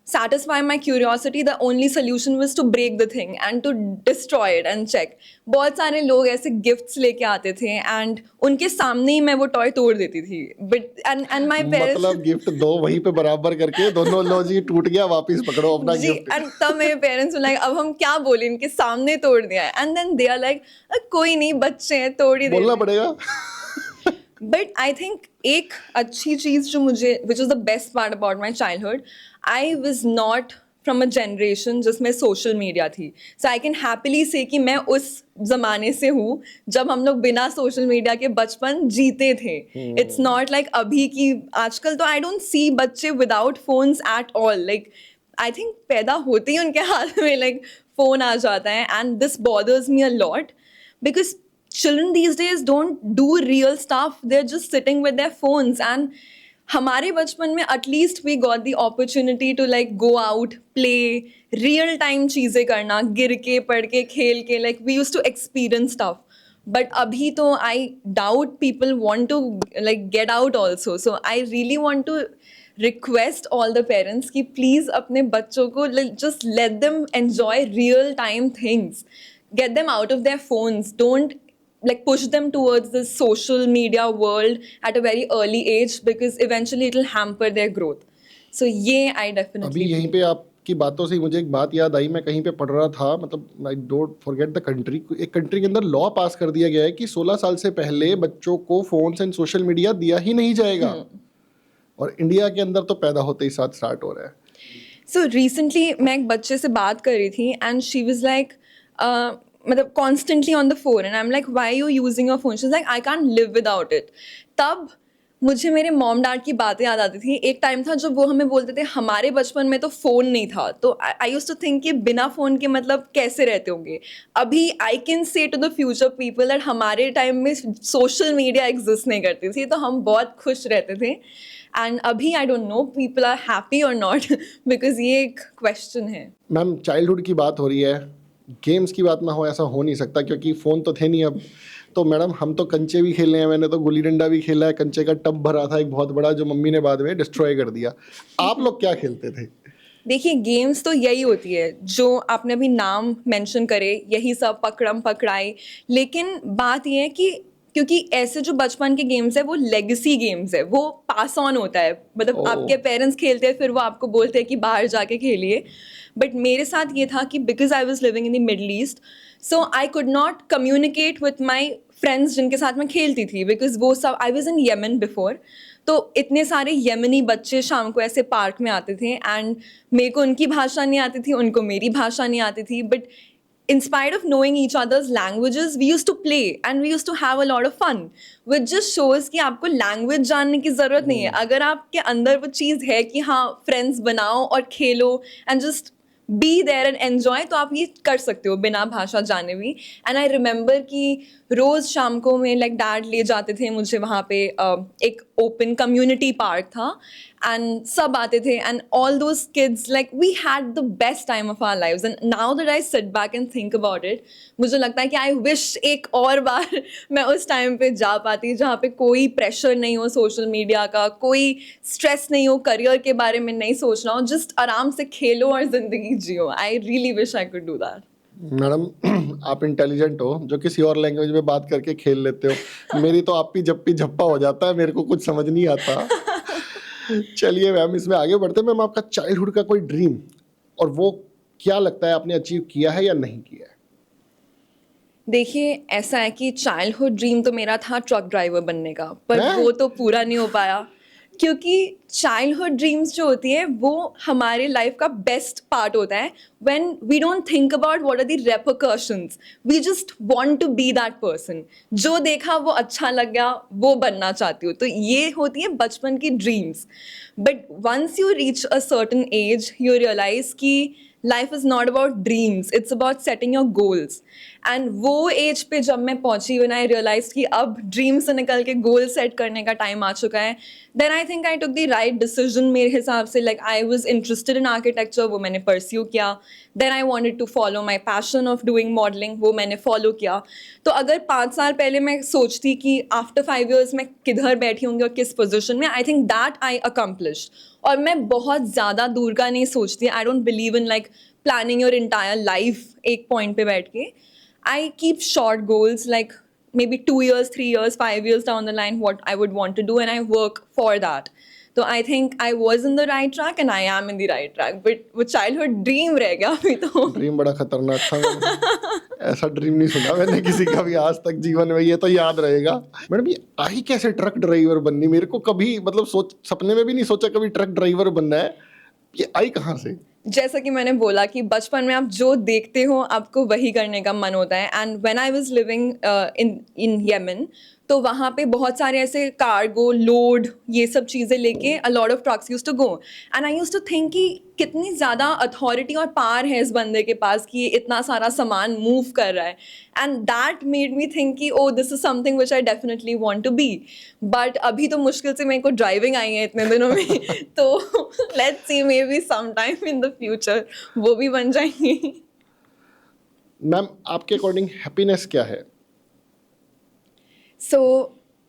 A: satisfy my curiosity, the only solution was to break the thing and to destroy it and check. बहुत सारे लोग ऐसे गिफ्ट्स लेके आते थे एंड उनके सामने ही मैं वो टॉय तोड़ देती थी. बट एंड माय पेरेंट्स
B: मतलब गिफ्ट दो वहीं पे बराबर करके दोनों लो जी टूट गया वापस पकड़ो अपना
A: जी.
B: गिफ्ट.
A: एंड तब मेरे पेरेंट्स लाइक अब हम क्या बोले, इनके सामने तोड़ दिया है. And then they are like कोई नहीं बच्चे हैं तोड़ ही
B: बोलना
A: देते.
B: पड़ेगा.
A: बट आई थिंक एक अच्छी चीज़ जो मुझे which is the best part about my childhood, I was not from a generation जिसमें सोशल मीडिया थी. सो आई कैन हैप्पीली से कि मैं उस ज़माने से हूँ जब हम लोग बिना सोशल मीडिया के बचपन जीते थे. इट्स नॉट लाइक अभी की आजकल तो आई डोंट सी बच्चे without phones at all. Like I think पैदा होते ही उनके हाथ में लाइक फ़ोन आ जाता है, and this bothers me a lot because children these days don't do real stuff, they're just sitting with their phones. And हमारे बचपन में at least we got the opportunity to like go out, play, real time चीज़ें करना, गिर के पढ़ के खेल के, like we used to experience stuff. But अभी तो I doubt people want to like get out also. So I really want to request all the parents कि please अपने बच्चों को just let them enjoy real time things. Get them out of their phones. Don't like push them towards the social media world at a very early age because eventually it will hamper their growth. So yeah, I definitely.
B: अभी यहीं पे आपकी बातों से मुझे एक बात याद आई. मैं कहीं पे पढ़ रहा था, मतलब I don't forget the country. एक कंट्री के अंदर लॉ पास कर दिया गया है कि 16 साल से पहले बच्चों को फोन्स एंड सोशल मीडिया दिया ही नहीं जाएगा. और इंडिया के अंदर तो पैदा होते ही साथ स्टार्ट हो रहा है.
A: So recently मैं एक बच्चे से बात कर रही थी and she was like मतलब constantly on the phone and I'm like why are you using your phone? She's like I can't live without it. तब मुझे मेरे मॉम डैड की बातें याद आती थी. एक टाइम था जब वो हमें बोलते थे हमारे बचपन में तो फ़ोन नहीं था, तो आई यूज्ड टू थिंक कि बिना फ़ोन के मतलब कैसे रहते होंगे. अभी I can say to the future people that हमारे टाइम में सोशल मीडिया एग्जिस्ट नहीं करती थी, तो हम बहुत खुश रहते थे. एंड अभी I don't know people are happy और नॉट बिकॉज ये एक क्वेश्चन है.
B: मैम चाइल्डहुड की बात हो रही है, गेम्स की बात ना हो ऐसा हो नहीं सकता क्योंकि फ़ोन तो थे नहीं अब. तो मैडम हम तो कंचे भी खेले हैं, मैंने तो गुल्ली डंडा भी खेला है. कंचे का टब भरा था एक बहुत बड़ा जो मम्मी ने बाद में डिस्ट्रॉय कर दिया. आप लोग क्या खेलते थे?
A: देखिए गेम्स तो यही होती है जो आपने अभी नाम मेंशन करे, यही सब पकड़म पकड़ाई। लेकिन बात ये है कि क्योंकि ऐसे जो बचपन के गेम्स है वो लेगेसी गेम्स है, वो पास ऑन होता है। मतलब
B: ओह।
A: आपके पेरेंट्स खेलते हैं, फिर वो आपको बोलते हैं कि बाहर जाके खेलिए। बट मेरे साथ ये था कि because I was living in the middle east, so I could not communicate with my friends जिनके साथ मैं खेलती थी, बिकॉज वो सब, I was in Yemen before. तो इतने सारे यमनी बच्चे शाम को ऐसे पार्क में आते थे, एंड मेरे को उनकी भाषा नहीं आती थी, उनको मेरी भाषा नहीं आती थी, but in spite of knowing each other's languages, we used to play and we used to have a lot of fun, which just shows कि आपको language जानने की ज़रूरत नहीं है। अगर आपके अंदर वो चीज़ है कि हाँ friends बनाओ और खेलो and just be there and enjoy, तो आप ये कर सकते हो बिना भाषा जाने भी। And I remember कि रोज़ शाम को में like dad ले जाते थे मुझे वहाँ पे, एक open community park था and सब आते थे, and all those kids, like we had the best time of our lives. And now that I sit back and think about it, मुझे लगता है कि I wish एक और बार मैं उस टाइम पे जा पाती जहाँ पे कोई प्रेशर नहीं हो सोशल मीडिया का, कोई स्ट्रेस नहीं हो, करियर के बारे में नहीं सोचना हो, जस्ट आराम से खेलो और जिंदगी जियो। I really wish I could do that.
B: Madam आप इंटेलिजेंट हो जो किसी और लैंग्वेज में बात करके खेल लेते हो। मेरी तो आप ही जप्पी झप्पा हो जाता है, मेरे को कुछ समझ नहीं आता। चलिए मैम इसमें आगे बढ़ते हैं। मैम आपका चाइल्डहुड का कोई ड्रीम, और वो क्या लगता है आपने अचीव किया है या नहीं किया है?
A: देखिए ऐसा है कि चाइल्डहुड ड्रीम तो मेरा था ट्रक ड्राइवर बनने का, पर
B: हैं?
A: वो तो पूरा नहीं हो पाया। क्योंकि चाइल्डहुड ड्रीम्स जो होती है वो हमारे लाइफ का बेस्ट पार्ट होता है, when we don't think about what are the repercussions, we just want to be that person. जो देखा वो अच्छा लग गया, वो बनना चाहती हूँ, तो ये होती है बचपन की dreams. But once you reach a certain age you realise कि life is not about dreams, it's about setting your goals. And वो एज पे जब मैं पहुंची, व्हेन आई रियलाइज कि अब ड्रीम से निकल के गोल सेट करने का टाइम आ चुका है, then I think I took the right decision मेरे हिसाब से। Like I was interested in architecture, वो मैंने परस्यू किया। Then I wanted to follow my passion of doing modelling, वो मैंने फॉलो किया। तो अगर 5 साल पहले मैं सोचती कि आफ्टर 5 years मैं किधर बैठी होंगी और किस पोजिशन में, I think that I accomplished. और मैं बहुत ज़्यादा दूर का नहीं सोचती। I don't believe in like planning your entire life एक पॉइंट पे बैठ के। I keep short goals, like maybe 2 years, 3 years, 5 years down the line, what I would want to do, and I work for that. So I think I was in the right track and I am in the right track. But वो childhood dream रह गया अभी तो।
B: ड्रीम बड़ा खतरनाक था मैडम। ऐसा ड्रीम नहीं सुना मैंने किसी का भी आज तक जीवन में, ये तो याद रहेगा। मैडम ये आई कैसे ट्रक ड्राइवर बननी? मेरे को कभी मतलब सपने में भी नहीं सोचा कभी ट्रक ड्राइवर बनना है। ये आई कहाँ से?
A: जैसा कि मैंने बोला कि बचपन में आप जो देखते हो आपको वही करने का मन होता है। And when I was living in Yemen, तो वहाँ पे बहुत सारे ऐसे कार्गो लोड ये सब चीज़ें लेके a lot of trucks used to go, and I used to think कि कितनी ज़्यादा अथॉरिटी और पावर है इस बंदे के पास कि ये इतना सारा सामान मूव कर रहा है। And that made me think कि oh this is something which I definitely want to be. But अभी तो मुश्किल से मेरे को ड्राइविंग आई है इतने दिनों में तो let's see may be some time in the future वो भी बन जाएंगी।
B: मैम आपके अकॉर्डिंग हैप्पीनेस क्या है?
A: So,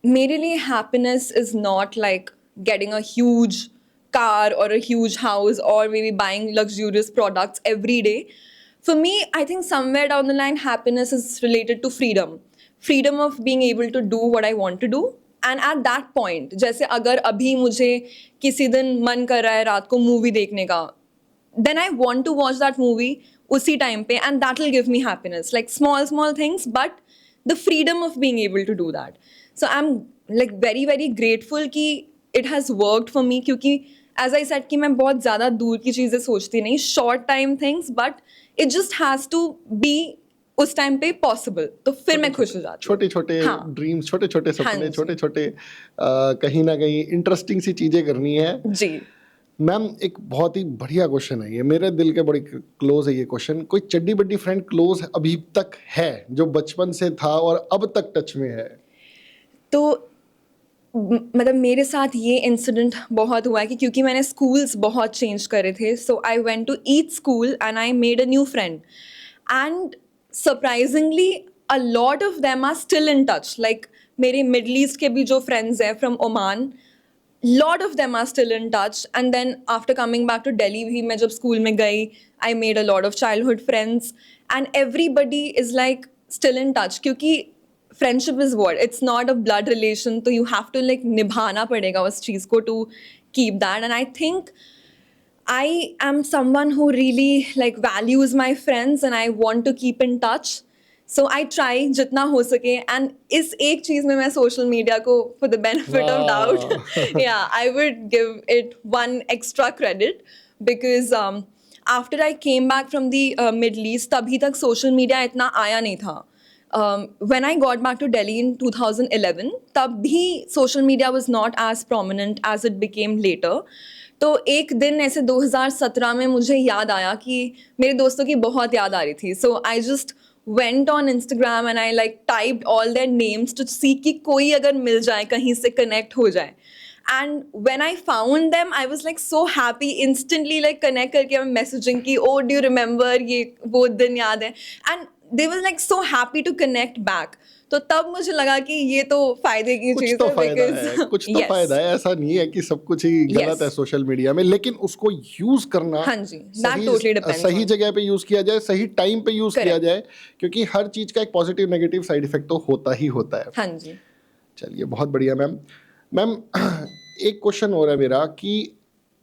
A: मेरे लिए happiness is not like getting a huge car or a huge house or maybe buying luxurious products every day. For me, I think somewhere down the line, happiness is related to freedom. Freedom of being able to do what I want to do. And at that point, जैसे अगर अभी मुझे किसी दिन मन कर रहा है रात को मूवी देखने का, then I want to watch that movie उसी टाइम पे, and that will give me happiness. Like small things, but the freedom of being able to do that. So I'm like very very grateful कि it has worked for me, क्योंकि as I said कि मैं बहुत ज़्यादा दूर की चीज़ें सोचती नहीं, short time things, but it just has to be उस टाइम पे पॉसिबल, तो फिर मैं खुश हो जाती हूँ।
B: छोटे छोटे ड्रीम्स, छोटे छोटे सपने, छोटे छोटे कहीं ना कहीं इंटरेस्टिंग सी चीजें करनी है
A: जी।
B: मैम एक बहुत ही बढ़िया क्वेश्चन है ये, मेरे दिल के बड़ी क्लोज है ये क्वेश्चन। कोई चड्डी बड्डी फ्रेंड क्लोज अभी तक है जो बचपन से था और अब तक टच में है?
A: तो मतलब मेरे साथ ये इंसिडेंट बहुत हुआ है कि क्योंकि मैंने स्कूल्स बहुत चेंज करे थे, so I went to each school and I made a new friend, and surprisingly a lot of them are still in touch. Like मेरे मिडल ईस्ट के भी जो फ्रेंड्स हैं from Oman, lot of them are still in touch. And then after coming back to Delhi भी मैं जब school में गई, I made a lot of childhood friends, and everybody is like still in touch क्योंकि friendship is what, it's not a blood relation, तो you have to like निभाना पड़ेगा उस चीज़ को to keep that. And I think I am someone who really like values my friends and I want to keep in touch. So I try जितना हो सके, and इस एक चीज़ में मैं social media को for the benefit of doubt, yeah, I would give it one extra credit because after I came back from the Middle East, तभी तक social media इतना आया नहीं था. When I got back to Delhi in 2011, तब भी social media was not as prominent as it became later. तो एक दिन ऐसे 2017 में मुझे याद आया कि मेरे दोस्तों की बहुत याद आ रही थी. So I just went on Instagram and I like typed all their names to see कि कोई अगर मिल जाए कहीं से connect हो जाए. And when I found them, I was like so happy, instantly like connect करके मैं messaging की, oh do you remember ये वो दिन याद है, and they were like so happy to connect back. तो तब मुझे लगा कि ये तो फायदे की
B: कुछ
A: चीज
B: तो
A: है
B: फायदा
A: because
B: है, कुछ तो
A: yes,
B: फायदा है, ऐसा नहीं है कि सब कुछ ही गलत
A: Yes.
B: है सोशल मीडिया में, लेकिन उसको यूज करना
A: हाँ जी, that totally depends
B: सही
A: on.
B: जगह पे यूज किया जाए, सही टाइम पे यूज किया
A: Correct.
B: जाए, क्योंकि हर चीज का एक पॉजिटिव नेगेटिव साइड इफेक्ट तो होता ही होता है.
A: हाँ जी.
B: चलिए बहुत बढ़िया मैम. मैम एक क्वेश्चन हो रहा है मेरा कि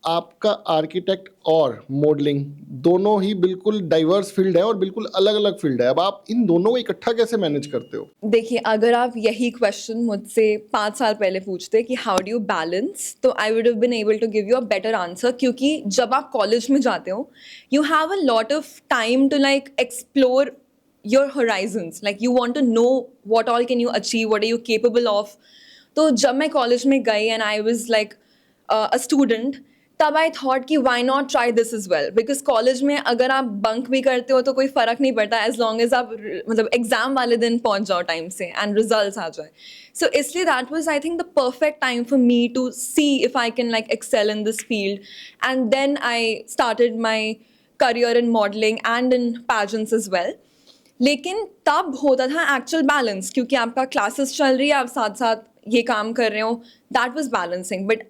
B: आपका आर्किटेक्ट और मॉडलिंग दोनों ही बिल्कुल डाइवर्स फील्ड है और बिल्कुल अलग अलग फील्ड है. अब आप इन दोनों को इकट्ठा कैसे मैनेज करते हो?
A: देखिए, अगर आप यही क्वेश्चन मुझसे 5 साल पहले पूछते कि हाउ डू यू बैलेंस, तो I would have been able to give you a better answer, क्योंकि जब आप कॉलेज में जाते हो you have a lot of time to like explore your horizons, like you want to know what all can you achieve, what are you capable of. तो जब मैं कॉलेज में गई and I was like a student, तब आई थॉट कि why not try this is well, because college में अगर आप बंक भी करते हो तो कोई फ़र्क नहीं पड़ता एज लॉन्ग एज आप मतलब एग्जाम वाले दिन पहुंच जाओ टाइम से एंड रिजल्ट्स आ जाए. सो इसलिए that was I think the perfect time for me to see if I can like excel in this field. And then I started my career in modelling and in pageants as well. लेकिन तब होता था एक्चुअल बैलेंस, क्योंकि आपका क्लासेस चल रही है, आप साथ साथ ये काम कर रहे हो. That was balancing. But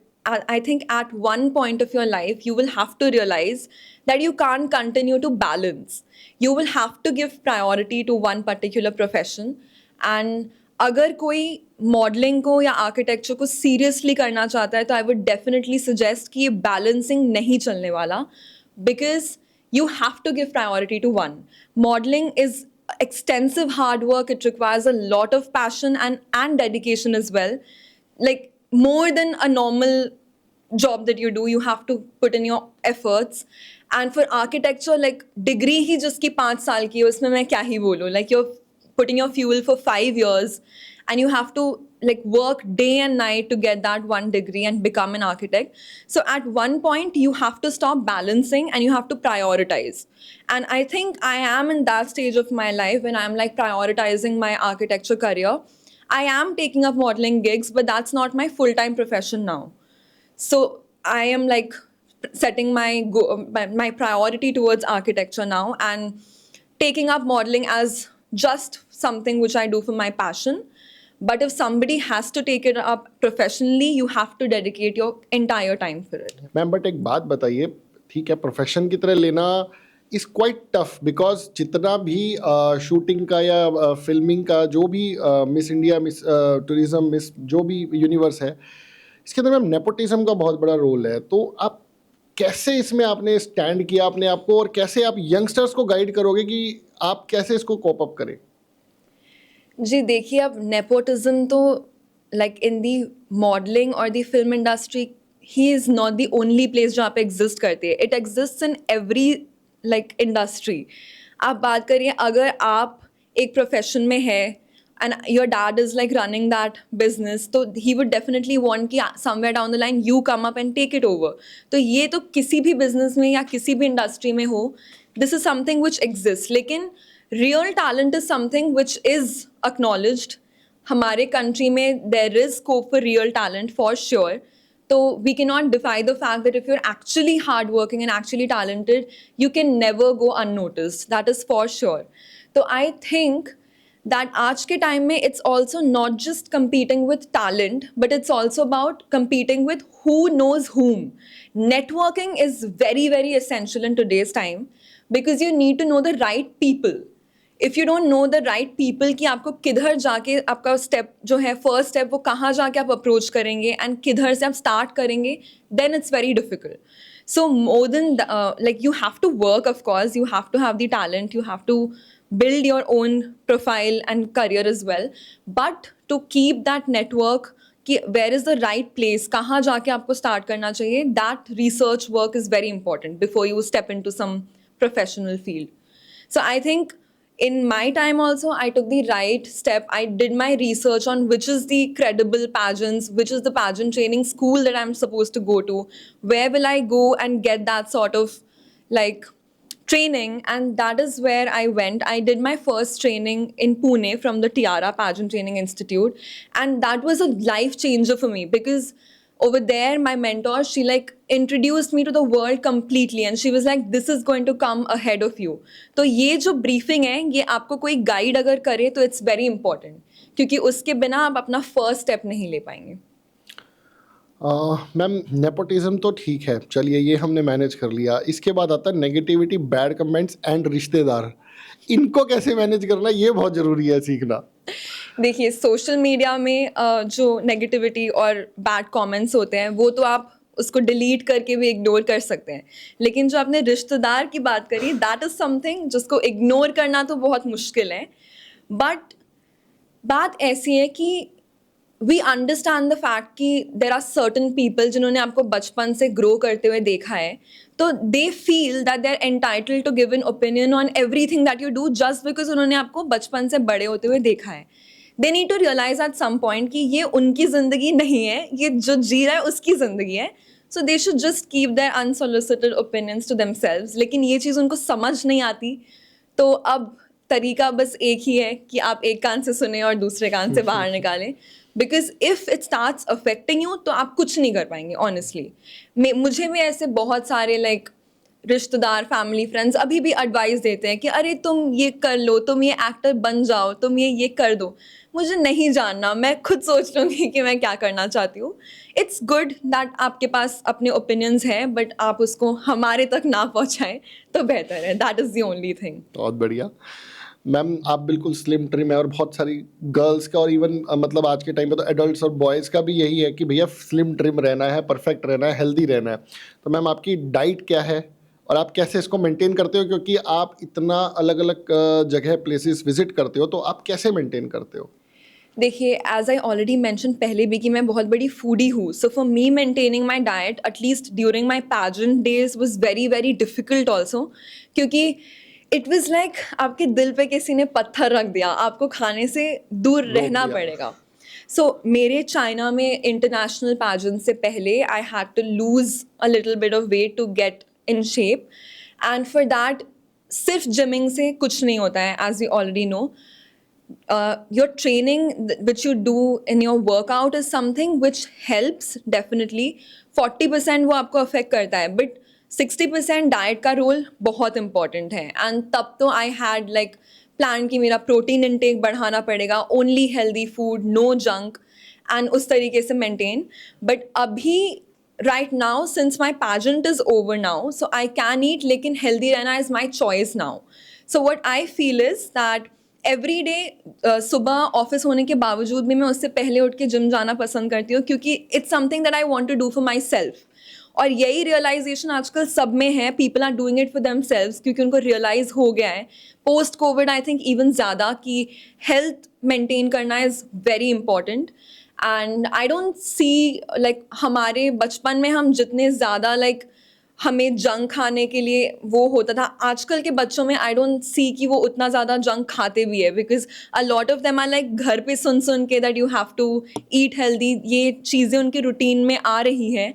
A: I think at one point of your life, you will have to realize that you can't continue to balance. You will have to give priority to one particular profession. And अगर कोई मॉडलिंग को या आर्किटेक्चर को सीरियसली करना चाहता है, तो आई वुड डेफिनेटली सजेस्ट कि ये बैलेंसिंग नहीं चलने वाला, because you have to give priority to one. Modeling is extensive hard work. It requires a lot of passion and dedication as well. Like more than a normal job that you do, you have to put in your efforts. And for architecture, like degree ही जिसकी 5 साल की है, उसमें मैं क्या ही बोलूँ, like you're putting your fuel for 5 years and you have to like work day and night to get that one degree and become an architect. So at one point you have to stop balancing and you have to prioritize. And I think I am in that stage of my life when I'm like prioritizing my architecture career. I am taking up modeling gigs, but that's not my full-time profession now. So I am like setting my priority towards architecture now and taking up modeling as just something which I do for my passion. But if somebody has to take it up professionally, you have to dedicate your entire time for it.
B: Ma'am but एक बात बताइए, ठीक है प्रोफेशन की तरह लेना इज क्वाइट टफ, बिकॉज जितना भी शूटिंग का या फिल्मिंग का जो भी miss India, miss tourism, miss जो भी यूनिवर्स है, इसके अंदर मैम नेपोटिज्म का बहुत बड़ा रोल है. तो आप कैसे इसमें आपने स्टैंड किया अपने आप को, और कैसे आप यंगस्टर्स को गाइड करोगे कि आप कैसे इसको कोप अप करें?
A: जी देखिए, अब नेपोटिज्म तो लाइक इन दी मॉडलिंग और the film industry, he is not the only place जहाँ पे एग्जिस्ट करती है. It exist in every like industry. आप बात करिए, अगर आप एक प्रोफेशन में है and your dad is like running that business, so he would definitely want कि somewhere down the line you come up and take it over. तो ये तो किसी भी business में या किसी भी industry में हो, this is something which exists. लेकिन real talent is something which is acknowledged. हमारे country में there is scope for real talent for sure. So we cannot defy the fact that if you're actually hardworking and actually talented, you can never go unnoticed. That is for sure. So I think that आज के टाइम में it's also not just competing with talent, but it's also about competing with who knows whom. Networking is very, very essential in today's time because you need to know the right people. If you don't know the right people कि आपको किधर जाके आपका स्टेप जो है फर्स्ट स्टेप वो कहाँ जाके आप अप्रोच करेंगे एंड किधर से आप स्टार्ट करेंगे, then it's very difficult. So more than like you have to work, of course, you have to have the talent, you have to build your own profile and career as well. But to keep that network, कि where is the right place, कहाँ जाके आपको start करना चाहिए, that research work is very important before you step into some professional field. So I think in my time also, I took the right step. I did my research on which is the credible pageants, which is the pageant training school that I'm supposed to go to. Where will I go and get that sort of like training? And that is where I went. I did my first training in Pune from the Tiara Pageant Training Institute. And that was a life changer for me because over there my mentor, she like introduced me to the world completely and she was like, this is going to come ahead of you. तो ये जो briefing है ये आपको कोई guide अगर करे तो it's very important क्योंकि उसके बिना आप अपना first step नहीं ले पाएंगे.
B: मैम नेपोटिज्म तो ठीक है, चलिए ये हमने मैनेज कर लिया. इसके बाद आता है नेगेटिविटी, बैड कमेंट्स एंड रिश्तेदार. इनको कैसे मैनेज करना, ये बहुत ज़रूरी है सीखना.
A: देखिए सोशल मीडिया में जो नेगेटिविटी और बैड कमेंट्स होते हैं वो तो आप उसको डिलीट करके भी इग्नोर कर सकते हैं, लेकिन जो आपने रिश्तेदार की बात करी दैट इज़ समथिंग जिसको इग्नोर करना तो बहुत मुश्किल है. बट बात ऐसी है कि वी अंडरस्टैंड द फैक्ट कि देर आर सर्टन पीपल जिन्होंने आपको बचपन से ग्रो करते हुए देखा है, तो they feel that they are entitled to give an opinion on everything that you do just because उन्होंने आपको बचपन से बड़े होते हुए देखा है. They need to realise at some point कि ये उनकी ज़िंदगी नहीं है, ये जो जी रहा है उसकी ज़िंदगी है. So they should just keep their unsolicited opinions to themselves. लेकिन ये चीज़ उनको समझ नहीं आती, तो अब तरीका बस एक ही है कि आप एक कान से सुने और दूसरे कान से बाहर निकालें. Because if it starts affecting you तो आप कुछ नहीं कर पाएंगे ऑनेस्टली. मुझे भी ऐसे बहुत सारे लाइक रिश्तेदार, फैमिली, फ्रेंड्स अभी भी एडवाइस देते हैं कि अरे तुम ये कर लो, तुम ये एक्टर बन जाओ, तुम ये कर दो. मुझे नहीं जानना, मैं खुद सोच लूँगी कि मैं क्या करना चाहती हूँ. इट्स गुड दैट आपके पास अपने ओपिनियंस हैं बट आप उसको हमारे तक ना पहुँचाएं तो बेहतर है. That is the only thing.
B: बहुत बढ़िया मैम, आप बिल्कुल स्लिम ट्रिम है और बहुत सारी गर्ल्स का और इवन मतलब आज के टाइम पे तो एडल्ट्स और बॉयज़ का भी यही है कि भैया स्लिम ट्रिम रहना है, परफेक्ट रहना है, हेल्दी रहना है. तो मैम आपकी डाइट क्या है और आप कैसे इसको मेंटेन करते हो, क्योंकि आप इतना अलग अलग जगह प्लेसेस विजिट करते हो, तो आप कैसे मेंटेन करते हो?
A: देखिए एज आई ऑलरेडी मैंशन पहले भी कि मैं बहुत बड़ी फूडी हूँ. So for me maintaining my diet at least during my pageant days was very very difficult also, क्योंकि इट वॉज लाइक आपके दिल पे किसी ने पत्थर रख दिया, आपको खाने से दूर रहना पड़ेगा. सो मेरे चाइना में इंटरनेशनल पैजेंट से पहले I had to lose a little bit of weight to get in shape, and for that सिर्फ जिमिंग से कुछ नहीं होता है. As you already know, your training which you do in your workout is something which helps definitely. 40% वो आपको affect करता है, but 60% डाइट का रोल बहुत इंपॉर्टेंट है. एंड तब तो आई हैड लाइक प्लान कि मेरा प्रोटीन इनटेक बढ़ाना पड़ेगा, only healthy food, no junk, and उस तरीके से मेंटेन. बट अभी right now since my pageant is over now, so I can eat, लेकिन हेल्दी रहना is my choice now. So what I feel is that every day सुबह ऑफिस होने के बावजूद भी मैं उससे पहले उठ के जिम जाना पसंद करती हूँ, क्योंकि it's something that I want to do for myself. और यही रियलाइजेशन आजकल सब में है, people are doing it for themselves, क्योंकि उनको रियलाइज हो गया है post covid, I think even ज़्यादा, कि हेल्थ मेंटेन करना is very important. And I don't see like हमारे बचपन में हम जितने ज़्यादा लाइक हमें जंक खाने के लिए वो होता था, आजकल के बच्चों में आई डोंट सी कि वो उतना ज़्यादा जंक खाते भी है, because a lot of them are like घर पे सुन सुन के that you have to eat healthy, ये चीज़ें उनके रूटीन में आ रही हैं.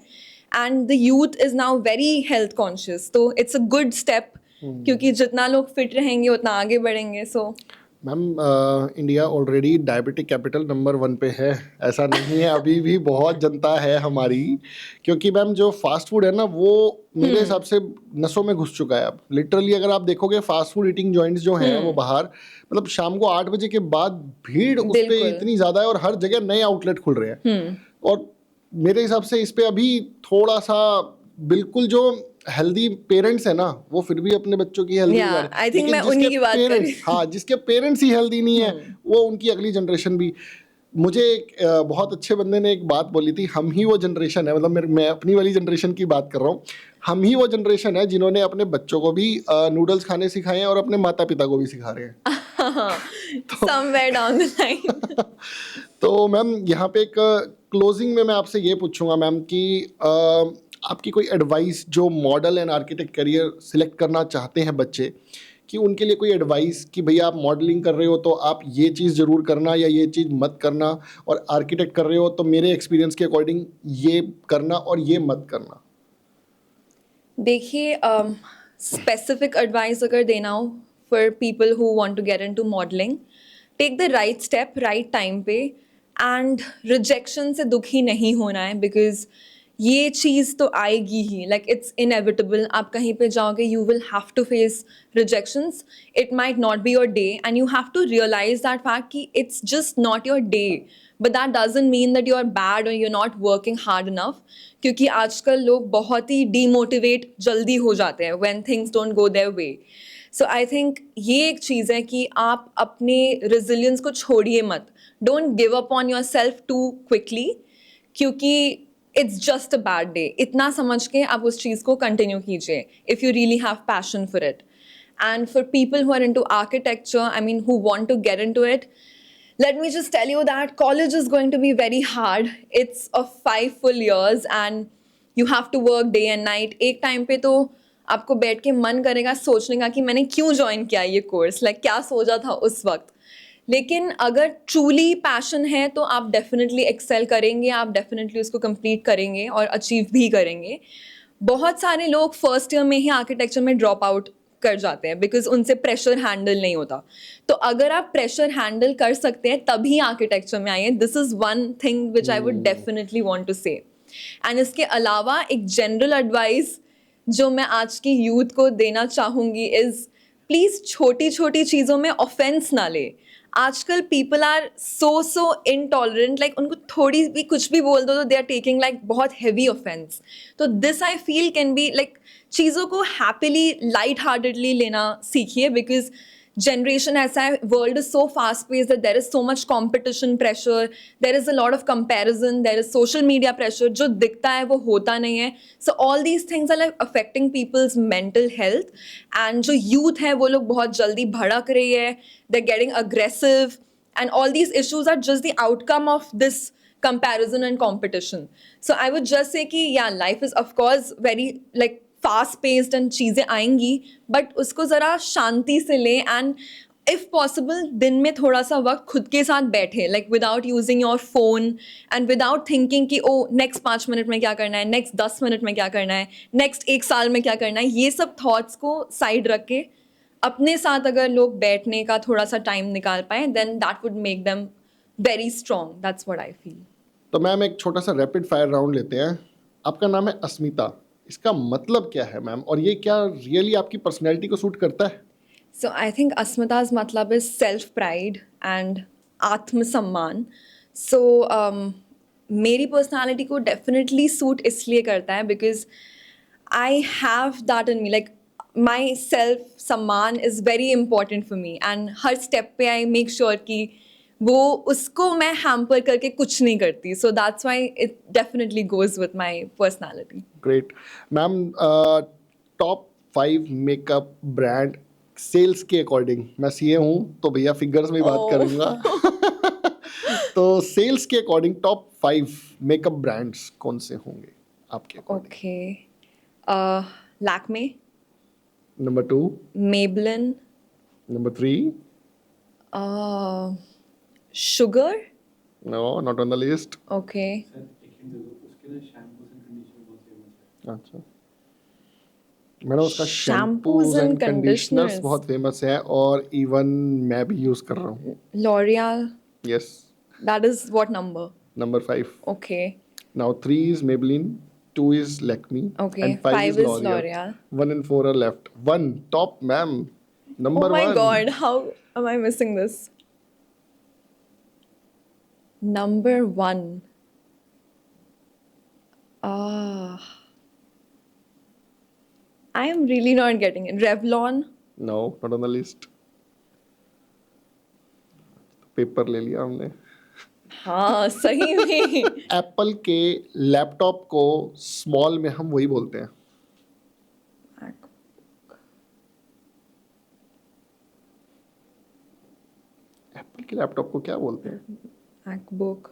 A: And the youth is now very health conscious, तो इट्स अ गुड स्टेप, क्योंकि जितना लोग फिट रहेंगे उतना आगे बढ़ेंगे. So
B: ma'am India already diabetic capital number 1 पे है, ऐसा नहीं है, अभी भी बहुत जनता है हमारी, क्योंकि मैम जो फास्ट फूड है ना वो मेरे हिसाब से नसों में घुस चुका है अब लिटरली। अगर आप देखोगे फास्ट फूड ईटिंग जॉइंट्स जो हैं वो बाहर, मतलब शाम को 8 बजे के बाद भीड़ उस पे
A: बिल्कुल।
B: इतनी ज़्यादा है और हर जगह नए आउटलेट खुल रहे हैं। और मेरे हिसाब से इस पे अभी थोड़ा सा बिल्कुल जो हेल्दी पेरेंट्स है ना वो फिर भी अपने बच्चों की हेल्दी
A: Yeah, I think मैं
B: जिसके
A: उन्हीं की बात कर रही
B: पेरेंट्स, हाँ जिसके पेरेंट्स ही हेल्दी नहीं है वो उनकी अगली जनरेशन भी। मुझे एक बहुत अच्छे बंदे ने एक बात बोली थी, हम ही वो जनरेशन है, मतलब मैं अपनी वाली जनरेशन की बात कर रहा हूँ, हम ही वो जनरेशन है जिन्होंने अपने बच्चों को भी नूडल्स खाने सिखाए हैं और अपने माता पिता को भी सिखा रहे हैं।
A: somewhere down the line.
B: तो मैम यहाँ पे एक क्लोजिंग में मैं आपसे ये पूछूंगा मैम कि आपकी कोई एडवाइस जो model and architect career select करना चाहते हैं बच्चे, कि उनके लिए कोई एडवाइस कि भैया आप मॉडलिंग कर रहे हो तो आप ये चीज़ ज़रूर करना या ये चीज़ मत करना, और आर्किटेक्ट कर रहे हो तो मेरे एक्सपीरियंस के अकॉर्डिंग ये करना और ये मत करना।
A: देखिए, स्पेसिफिक एडवाइस अगर देना हो for people who want to get into modelling, take the right step right time पे, एंड रिजेक्शन से दुखी नहीं होना है, बिकॉज ये चीज़ तो आएगी ही, लाइक इट्स इनएविटेबल। आप कहीं पे जाओगे, you will have to face rejections, it might not be your day and you have to realise that fact कि it's just not your day, but that doesn't mean that you are bad और you are not working hard enough, क्योंकि आजकल लोग बहुत ही डीमोटिवेट जल्दी हो जाते हैं when things don't go their way. So I think ये एक चीज़ है कि आप अपने रेजिलियंस को छोड़िए मत, don't give up on yourself too quickly, क्योंकि it's just a bad day, इतना समझ के आप उस चीज़ को कंटिन्यू कीजिए if you really have passion for it. And for people who are into architecture, I mean, who want to get into it, let me just tell you that college is going to be very hard. It's of 5 full years and you have to work day and night. एक टाइम पे तो आपको बैठ के मन करेगा सोचने का कि मैंने क्यों ज्वाइन किया ये कोर्स, लाइक क्या सोचा था उस वक्त। लेकिन अगर ट्रूली पैशन है तो आप डेफिनेटली एक्सेल करेंगे, आप डेफिनेटली उसको कंप्लीट करेंगे और अचीव भी करेंगे। बहुत सारे लोग फर्स्ट ईयर में ही आर्किटेक्चर में ड्रॉप आउट कर जाते हैं बिकॉज उनसे प्रेशर हैंडल नहीं होता। तो अगर आप प्रेशर हैंडल कर सकते हैं तभी आर्किटेक्चर में आइए, this is one thing which I would definitely want to say. And इसके अलावा एक जनरल एडवाइस जो मैं आज की यूथ को देना चाहूँगी इज़ प्लीज़ छोटी छोटी चीज़ों में ऑफेंस ना ले। आजकल people are so intolerant, like उनको थोड़ी भी कुछ भी बोल दो तो दे आर टेकिंग लाइक बहुत हैवी ऑफेंस। तो this I feel can be like, चीज़ों को हैप्पीली लाइट हार्टेडली लेना सीखिए, बिकॉज जनरेशन ऐसा है, world is so fast pace that there is so much competition pressure, there is a lot of comparison, there is social media pressure, जो दिखता है वो होता नहीं है। So all these things are like affecting people's mental health, and जो यूथ है वो लोग बहुत जल्दी भड़क रही है, they are getting aggressive, and all these issues are just the outcome of this comparison and competition. So I would just say कि yeah, life is of course very like fast paced and चीज़ें आएंगी, but उसको ज़रा शांति से लें, and if possible दिन में थोड़ा सा वक्त खुद के साथ बैठे, like without using your phone and without thinking कि oh next 5 मिनट में क्या करना है, next 10 मिनट में क्या करना है, next 1 साल में क्या करना है, ये सब thoughts को साइड रख के अपने साथ अगर लोग बैठने का थोड़ा सा टाइम निकाल पाए, then that would make them very strong, that's what I feel.
B: तो मैम एक छोटा सा रैपिड फायर राउंड लेते हैं। आपका नाम है अस्मिता, इसका मतलब क्या है मैम, और ये क्या रियली आपकी पर्सनैलिटी को सूट करता है?
A: सो आई थिंक अस्मिताज मतलब इज सेल्फ प्राइड एंड आत्मसम्मान। सो मेरी पर्सनालिटी को डेफिनेटली सूट इसलिए करता है because I have that in me, like myself सम्मान is very important for me, and हर स्टेप पे आई मेक श्योर कि वो उसको मैं हैम्पर करके कुछ नहीं करती। So that's why it definitely goes with my personality.
B: Great ma'am, top 5 makeup brand sales के अकॉर्डिंग, मैं सीए हूँ तो भैया फिगर्स में बात करूँगा तो सेल्स के अकॉर्डिंग टॉप 5 मेकअप ब्रांड्स कौन से होंगे आपके according?
A: Okay, Lakme,
B: number 2,
A: Maybelline,
B: number 3,
A: Sugar,
B: no not on the list.
A: okay,
B: अच्छा, मैडम उसका
A: Shampoos
B: shampoos
A: and
B: and conditioners
A: conditioners.
B: बहुत फेमस है और इवन मैं भी यूज कर रहा हूँ.
A: L'Oreal.
B: Yes.
A: That is what number?
B: Number 5.
A: Okay.
B: Now 3 is Maybelline, 2 is Lakme,
A: Okay.
B: and 5 is
A: 5 is
B: L'Oreal.
A: L'Oreal.
B: 1 and 4 are left. 1 top, ma'am. Number
A: Oh my
B: 1.
A: god, how am I missing this? Number 1. Ah. I am really not getting it. Revlon.
B: No, not on the list. Paper ले लिया हमने.
A: हाँ सही में.
B: एप्पल के लैपटॉप को स्मॉल में हम वही बोलते हैं. एप्पल के लैपटॉप को क्या बोलते हैं?
A: MacBook.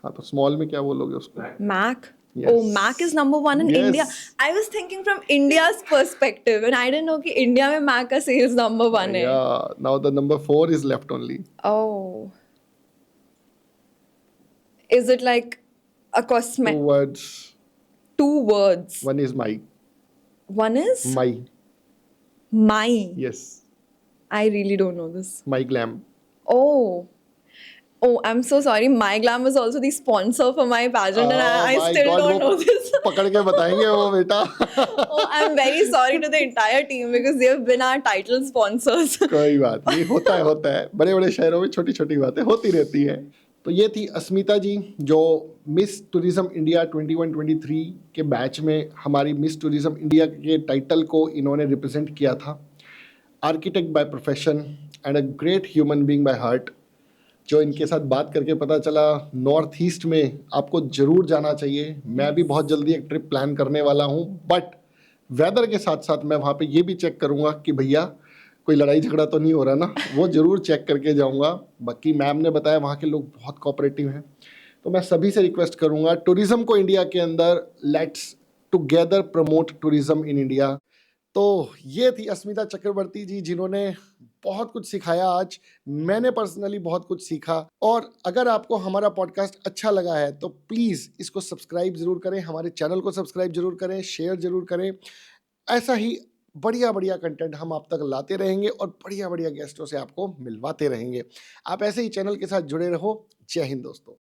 B: हाँ तो स्मॉल में क्या बोलोगे उसको?
A: Mac.
B: Yes.
A: Oh, Mac is number 1 in
B: Yes.
A: India. I was thinking from India's perspective, and I didn't know कि India में Mac का sales number 1 है.
B: Yeah, now the number 4 is left only.
A: Oh. Is it like a
B: 2
A: cosmetic?
B: words.
A: 2 words.
B: One is my.
A: One is
B: My.
A: My.
B: Yes.
A: I really don't know this.
B: My Glam.
A: Oh. Oh, I'm so sorry. My Glam was also the sponsor for my pageant, and I
B: my
A: still
B: God,
A: don't know
B: वो
A: this.
B: पकड़ के बताएंगे वो बेटा.
A: Oh, I'm very sorry to the entire team because they have been our title sponsors.
B: कोई बात नहीं, होता है. बड़े-बड़े शहरों में छोटी-छोटी बातें होती रहती है. तो ये थी अस्मिता जी जो मिस टूरिज्म इंडिया 21-23 के बैच में हमारी मिस टूरिज्म इंडिया के टाइटल को इन्होंने रिप्रेजेंट किया था. Architect by profession and a great human being by heart. जो इनके साथ बात करके पता चला नॉर्थ ईस्ट में आपको ज़रूर जाना चाहिए. मैं भी बहुत जल्दी एक ट्रिप प्लान करने वाला हूँ, बट वेदर के साथ साथ मैं वहाँ पे ये भी चेक करूँगा कि भैया कोई लड़ाई झगड़ा तो नहीं हो रहा ना, वो ज़रूर चेक करके जाऊँगा. बाकी मैम ने बताया वहाँ के लोग बहुत कोऑपरेटिव हैं, तो मैं सभी से रिक्वेस्ट करूँगा टूरिज़्म को इंडिया के अंदर let's together promote tourism in India. तो ये थी अस्मिता चक्रवर्ती जी जिन्होंने बहुत कुछ सिखाया. आज मैंने पर्सनली बहुत कुछ सीखा. और अगर आपको हमारा पॉडकास्ट अच्छा लगा है तो प्लीज़ इसको सब्सक्राइब ज़रूर करें, हमारे चैनल को सब्सक्राइब ज़रूर करें, शेयर ज़रूर करें. ऐसा ही बढ़िया बढ़िया कंटेंट हम आप तक लाते रहेंगे और बढ़िया बढ़िया गेस्टों से आपको मिलवाते रहेंगे. आप ऐसे ही चैनल के साथ जुड़े रहो. जय हिंद दोस्तों.